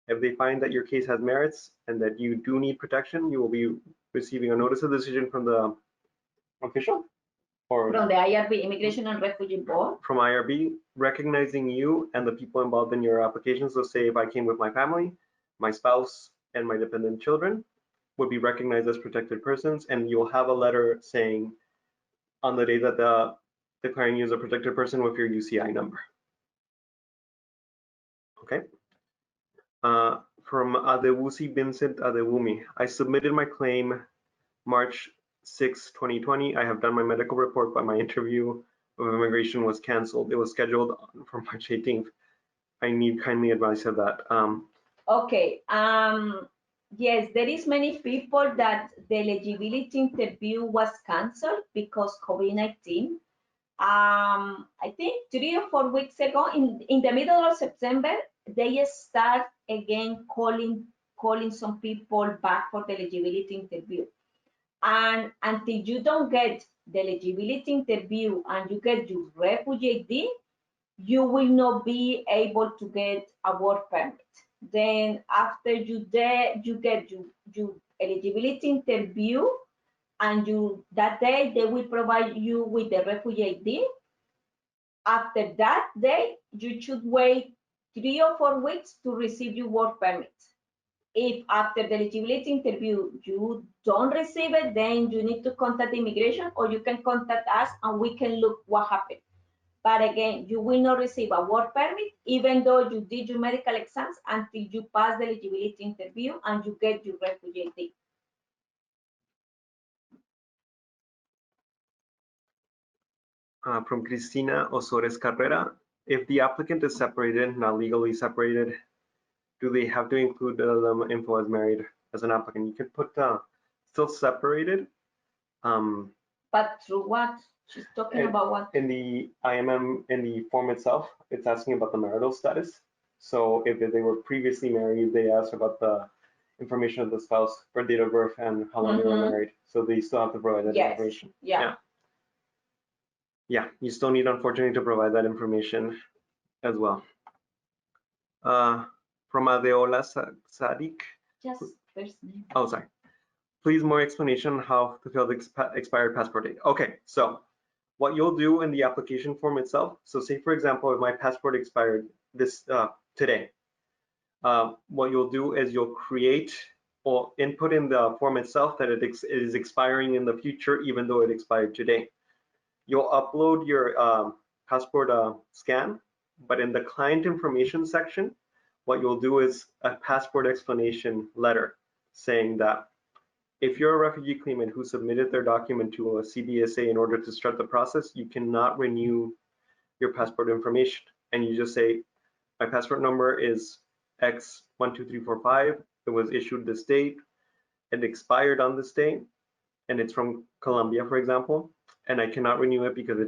If they find that your case has merits and that you do need protection, you will be receiving a notice of decision from the official, or from the IRB, Immigration and Refugee Board. From IRB, recognizing you and the people involved in your application. So say if I came with my family, my spouse, and my dependent children would be recognized as protected persons, and you'll have a letter saying on the day that declaring you as a protected person with your UCI number. Okay. From Adewusi Vincent Adewumi, I submitted my claim March 6, 2020. I have done my medical report, but my interview of immigration was canceled. It was scheduled for March 18th. I need kindly advice of that. Okay. Yes, there is many people that the eligibility interview was canceled because COVID-19. I think 3 or 4 weeks ago, in the middle of September, they start again calling some people back for the eligibility interview. And until you don't get the eligibility interview and you get your refugee ID, you will not be able to get a work permit. Then after you get your eligibility interview, and that day they will provide you with the refugee ID. After that day, you should wait 3 or 4 weeks to receive your work permit. If after the eligibility interview you don't receive it, then you need to contact immigration, or you can contact us and we can look what happened. But again, you will not receive a work permit even though you did your medical exams until you pass the eligibility interview and you get your refugee ID. From Cristina Osores Carrera, if the applicant is separated, not legally separated, do they have to include them info as married as an applicant? You can put still separated. But through what? She's talking about what? In the IMM, in the form itself, it's asking about the marital status. So if they were previously married, they ask about the information of the spouse, for date of birth, and how long they were married. So they still have to provide that information. Yeah, you still need, unfortunately, to provide that information as well. From Adeola Sadiq. Just first name. Oh, sorry. Please, more explanation on how to fill the expired passport date. Okay, so what you'll do in the application form itself. So say, for example, if my passport expired this today, what you'll do is you'll create or input in the form itself that it is expiring in the future, even though it expired today. You'll upload your passport scan, but in the client information section, what you'll do is a passport explanation letter saying that if you're a refugee claimant who submitted their document to a CBSA in order to start the process, you cannot renew your passport information. And you just say, my passport number is X12345. It was issued this date. It expired on this date, and it's from Colombia, for example. And I cannot renew it because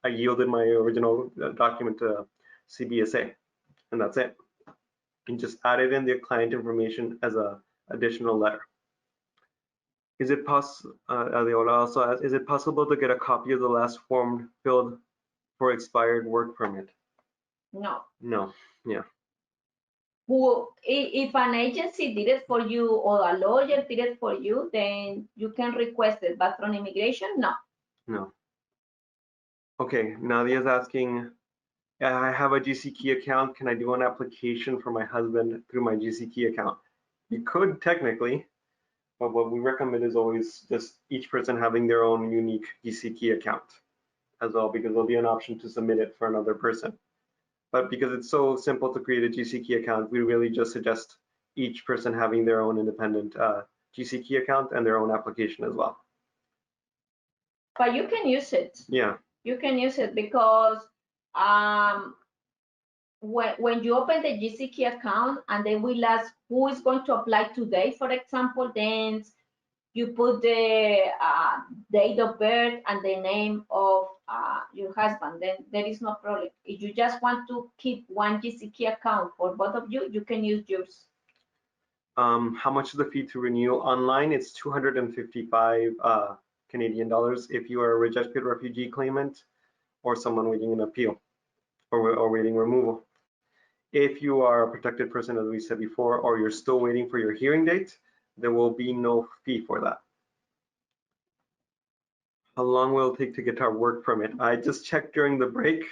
I yielded my original document to CBSA, and that's it. And just added in the client information as a additional letter. Is it possible? Adeola also asks, is it possible to get a copy of the last form filled for expired work permit? No. No. Yeah. If an agency did it for you or a lawyer did it for you, then you can request it. But from immigration, no. No. Okay. Nadia's asking, I have a GCKey account. Can I do an application for my husband through my GCKey account? You could technically, but what we recommend is always just each person having their own unique GCKey account as well, because there'll be an option to submit it for another person. But because it's so simple to create a GCKey account, we really just suggest each person having their own independent GCKey account and their own application as well. But you can use it. Yeah. You can use it because when you open the GCKey account and they will ask who is going to apply today, for example, then you put the date of birth and the name of your husband, then there is no problem. If you just want to keep one GCKey account for both of you, you can use yours. How much is the fee to renew online? It's 255 Canadian dollars if you are a rejected refugee claimant or someone waiting an appeal or waiting removal. If you are a protected person, as we said before, or you're still waiting for your hearing date, there will be no fee for that. How long will it take to get our work permit? I just checked during the break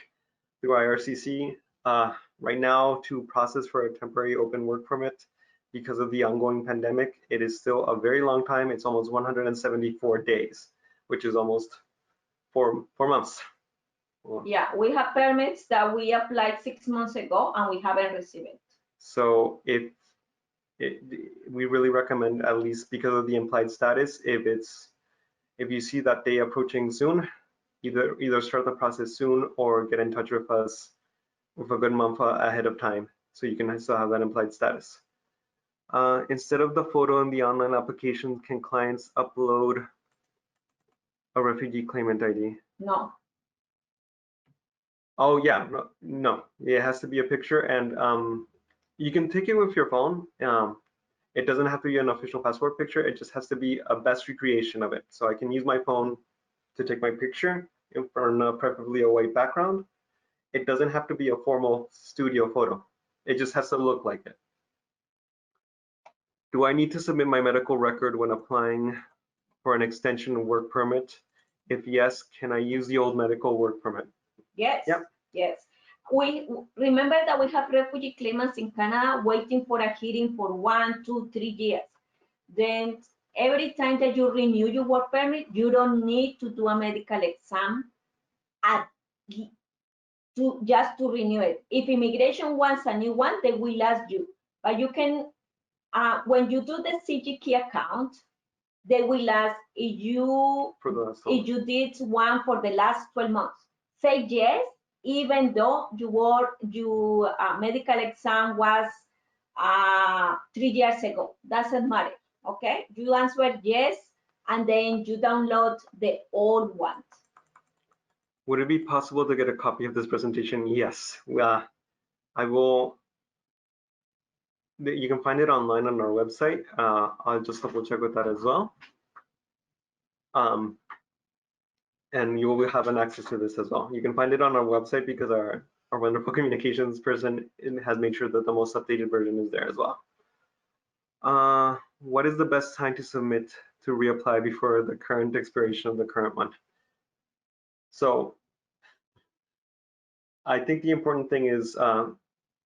through IRCC. Right now, to process for a temporary open work permit, because of the ongoing pandemic, it is still a very long time. It's almost 174 days, which is almost four months. Yeah, we have permits that we applied 6 months ago and we haven't received it. So we really recommend, at least because of the implied status, if you see that day approaching soon, either start the process soon or get in touch with us with a good month ahead of time, so you can still have that implied status. Instead of the photo in the online application, can clients upload a refugee claimant ID? No. Oh yeah, no, it has to be a picture, and you can take it with your phone. It doesn't have to be an official passport picture. It just has to be a best recreation of it. So I can use my phone to take my picture in front of preferably a white background. It doesn't have to be a formal studio photo. It just has to look like it. Do I need to submit my medical record when applying for an extension work permit? If yes, can I use the old medical work permit? Yes. Yep. Yes. We remember that we have refugee claimants in Canada waiting for a hearing for 1, 2, 3 years. Then every time that you renew your work permit, you don't need to do a medical exam just to renew it. If immigration wants a new one, they will ask you. But you can, when you do the CGKey account, they will ask if you did one for the last 12 months. Say yes, even though your medical exam was 3 years ago. Doesn't matter. Okay, you answer yes, and then you download the old ones. Would it be possible to get a copy of this presentation? Yes. I will. You can find it online on our website. I'll just double check with that as well. And you will have an access to this as well. You can find it on our website because our wonderful communications person has made sure that the most updated version is there as well. What is the best time to submit to reapply before the current expiration of the current one? So I think the important thing is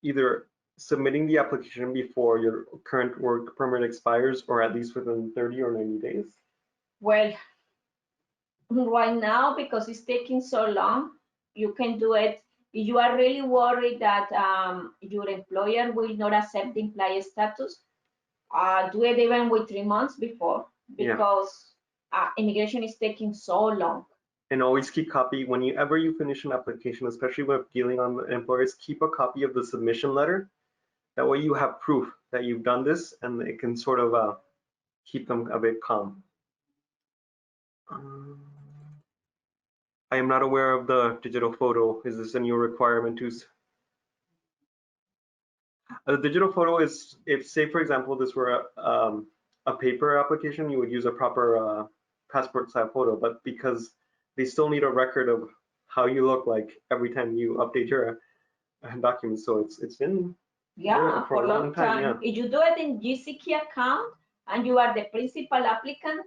either submitting the application before your current work permit expires, or at least within 30 or 90 days. Well, right now, because it's taking so long, you can do it. If you are really worried that your employer will not accept the employee status, do it even with 3 months before, because immigration is taking so long. And always keep copy whenever you finish an application, especially when dealing on employers, keep a copy of the submission letter. That way you have proof that you've done this, and it can sort of keep them a bit calm. I am not aware of the digital photo. Is this a new requirement to? The digital photo is, if say for example this were a paper application, you would use a proper passport style photo, but because they still need a record of how you look like every time you update your documents, so it's been Yeah, for a long time. Yeah. If you do it in GCK account and you are the principal applicant,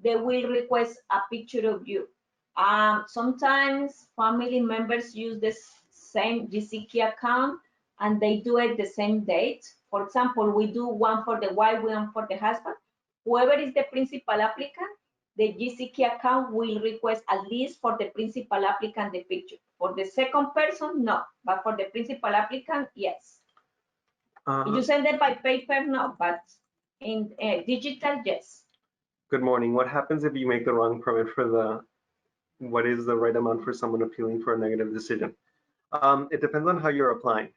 they will request a picture of you. Sometimes family members use the same GCK account and they do it the same date. For example, we do one for the wife, one for the husband. Whoever is the principal applicant, the GCK account will request at least for the principal applicant the picture. For the second person, no, but for the principal applicant, yes. If you send it by paper, no, but in digital, yes. Good morning. What happens if you make the wrong permit for what is the right amount for someone appealing for a negative decision? It depends on how you're applying.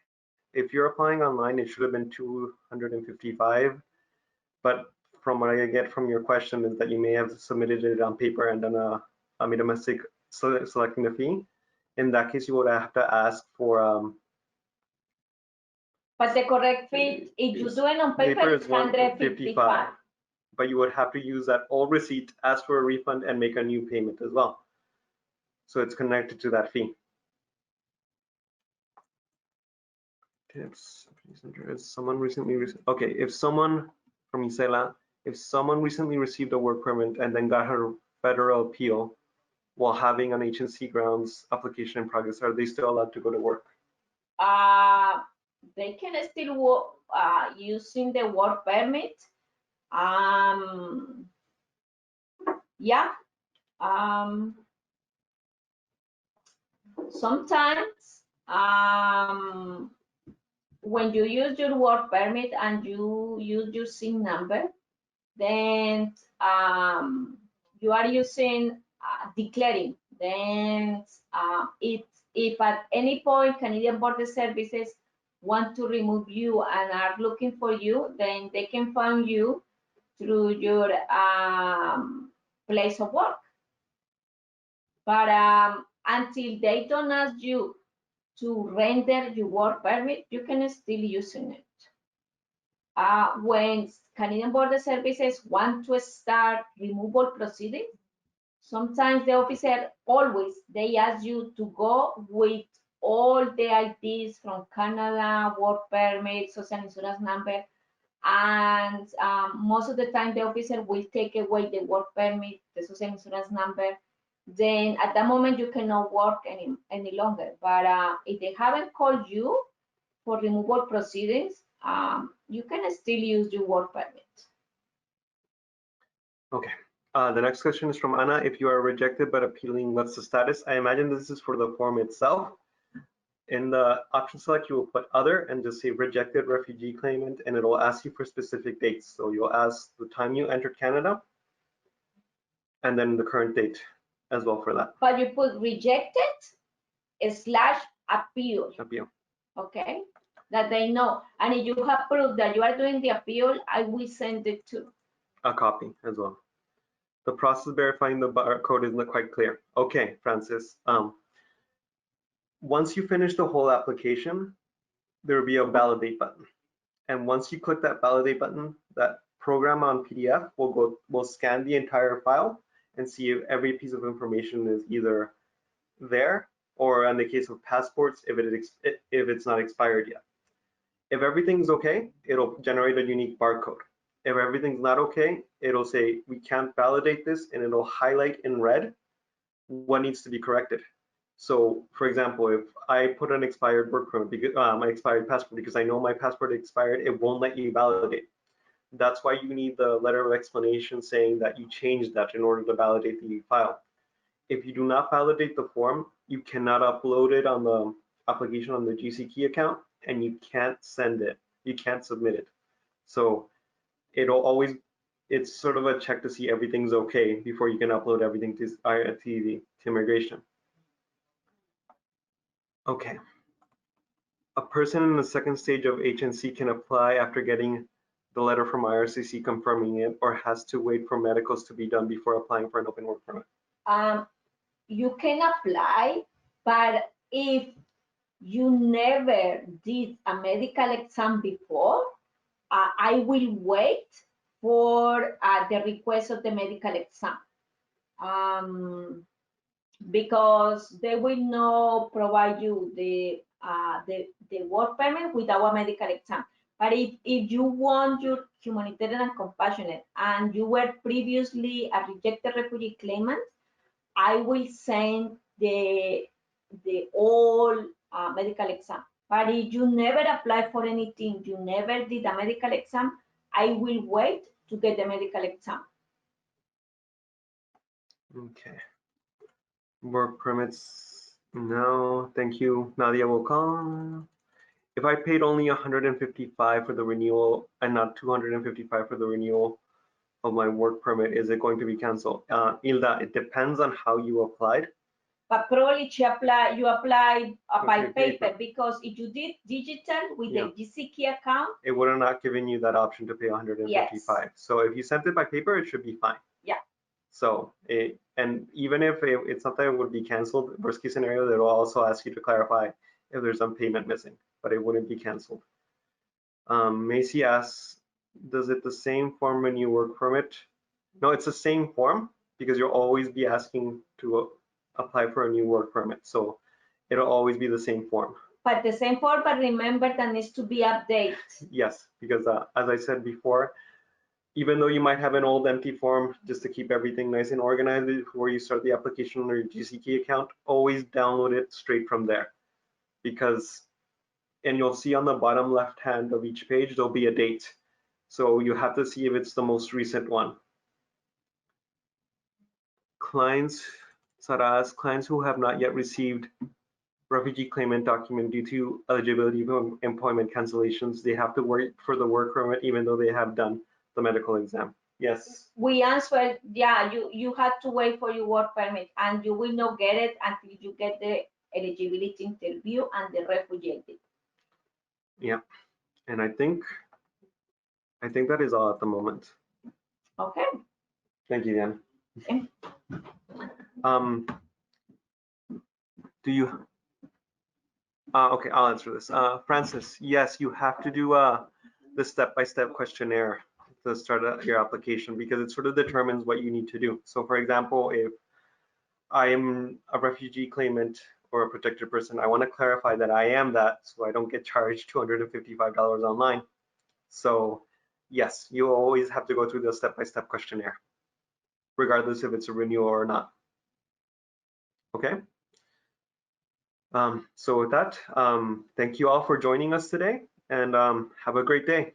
If you're applying online, it should have been 255, but from what I get from your question is that you may have submitted it on paper and done made a mistake selecting the fee. In that case, you would have to ask for But the correct fee, if you do it on paper, it's 155. But you would have to use that old receipt, ask for a refund, and make a new payment as well. So it's connected to that fee. Tips. Someone recently okay, if someone from Isela, if someone recently received a work permit and then got her federal appeal while having an HNC grounds application in progress, are they still allowed to go to work? They can still work using the work permit. Yeah. Sometimes when you use your work permit and you use your SIN number, then you are using declaring. Then if at any point Canadian Border Services want to remove you and are looking for you, then they can find you through your place of work. But until they don't ask you to render your work permit, you can still using it. When Canadian Border Services want to start removal proceedings, sometimes the officer they ask you to go with all the IDs from Canada, work permit, social insurance number, and most of the time the officer will take away the work permit, the social insurance number. Then at that moment you cannot work any longer. But if they haven't called you for removal proceedings, you can still use your work permit. Okay. The next question is from Anna. If you are rejected but appealing, what's the status? I imagine this is for the form itself. In the option select, you will put other and just say rejected refugee claimant, and it'll ask you for specific dates. So you'll ask the time you entered Canada and then the current date as well for that. But you put rejected / appeal. Appeal. Okay, that they know. And if you have proof that you are doing the appeal, I will send it to a copy as well. The process verifying the barcode isn't quite clear. Okay, Francis. Once you finish the whole application, there will be a validate button. And once you click that validate button, that program on PDF will scan the entire file and see if every piece of information is either there, or in the case of passports, if it's not expired yet. If everything's okay, it'll generate a unique barcode. If everything's not okay, it'll say we can't validate this, and it'll highlight in red what needs to be corrected. So for example, if I put an expired work permit, because my expired passport, because I know my passport expired, it won't let you validate. That's why you need the letter of explanation saying that you changed that in order to validate the file. If you do not validate the form, you cannot upload it on the application on the GCKey account, and you can't send it. You can't submit it. So it's sort of a check to see everything's okay before you can upload everything to immigration. Okay. A person in the second stage of HNC can apply after getting the letter from IRCC confirming it, or has to wait for medicals to be done before applying for an open work permit? you can apply, but if you never did a medical exam before, I will wait for the request of the medical exam. Because they will not provide you the work permit without a medical exam. But if you want your humanitarian and compassionate and you were previously a rejected refugee claimant, I will send the all medical exam. But if you never applied for anything, you never did a medical exam, I will wait to get the medical exam. Okay. Work permits. No, thank you. Nadia will come. If I paid only 155 for the renewal and not 255 for the renewal of my work permit, is it going to be canceled? Hilda, it depends on how you applied. But probably you applied by Okay, paper, because if you did digital with the GCK account, it would have not given you that option to pay 155. Yes. So if you sent it by paper, it should be fine. Yeah. So and even if it's something that would be canceled, worst case scenario, they will also ask you to clarify if there's some payment missing, but it wouldn't be canceled. Macy asks, does it the same form when you work permit? No, it's the same form because you'll always be asking to apply for a new work permit. So it'll always be the same form. But the same form, but remember that needs to be updated. Yes, because as I said before, even though you might have an old empty form, just to keep everything nice and organized before you start the application on your GCK account, always download it straight from there. Because, and you'll see on the bottom left hand of each page, there'll be a date. So you have to see if it's the most recent one. Clients, Saras, clients who have not yet received refugee claimant document due to eligibility of employment cancellations, they have to wait for the work permit even though they have done the medical exam. Yes. We answered, yeah, you had to wait for your work permit, and you will not get it until you get the eligibility interview and the refugee. Yeah, and I think that is all at the moment. Okay. Thank you, Dan. Okay. Do you? Okay, I'll answer this. Francis, yes, you have to do the step-by-step questionnaire to start your application because it sort of determines what you need to do. So, for example, if I am a refugee claimant or a protected person, I want to clarify that I am that, so I don't get charged $255 online. So, yes, you always have to go through the step-by-step questionnaire, regardless if it's a renewal or not. Okay. So with that, thank you all for joining us today, and have a great day.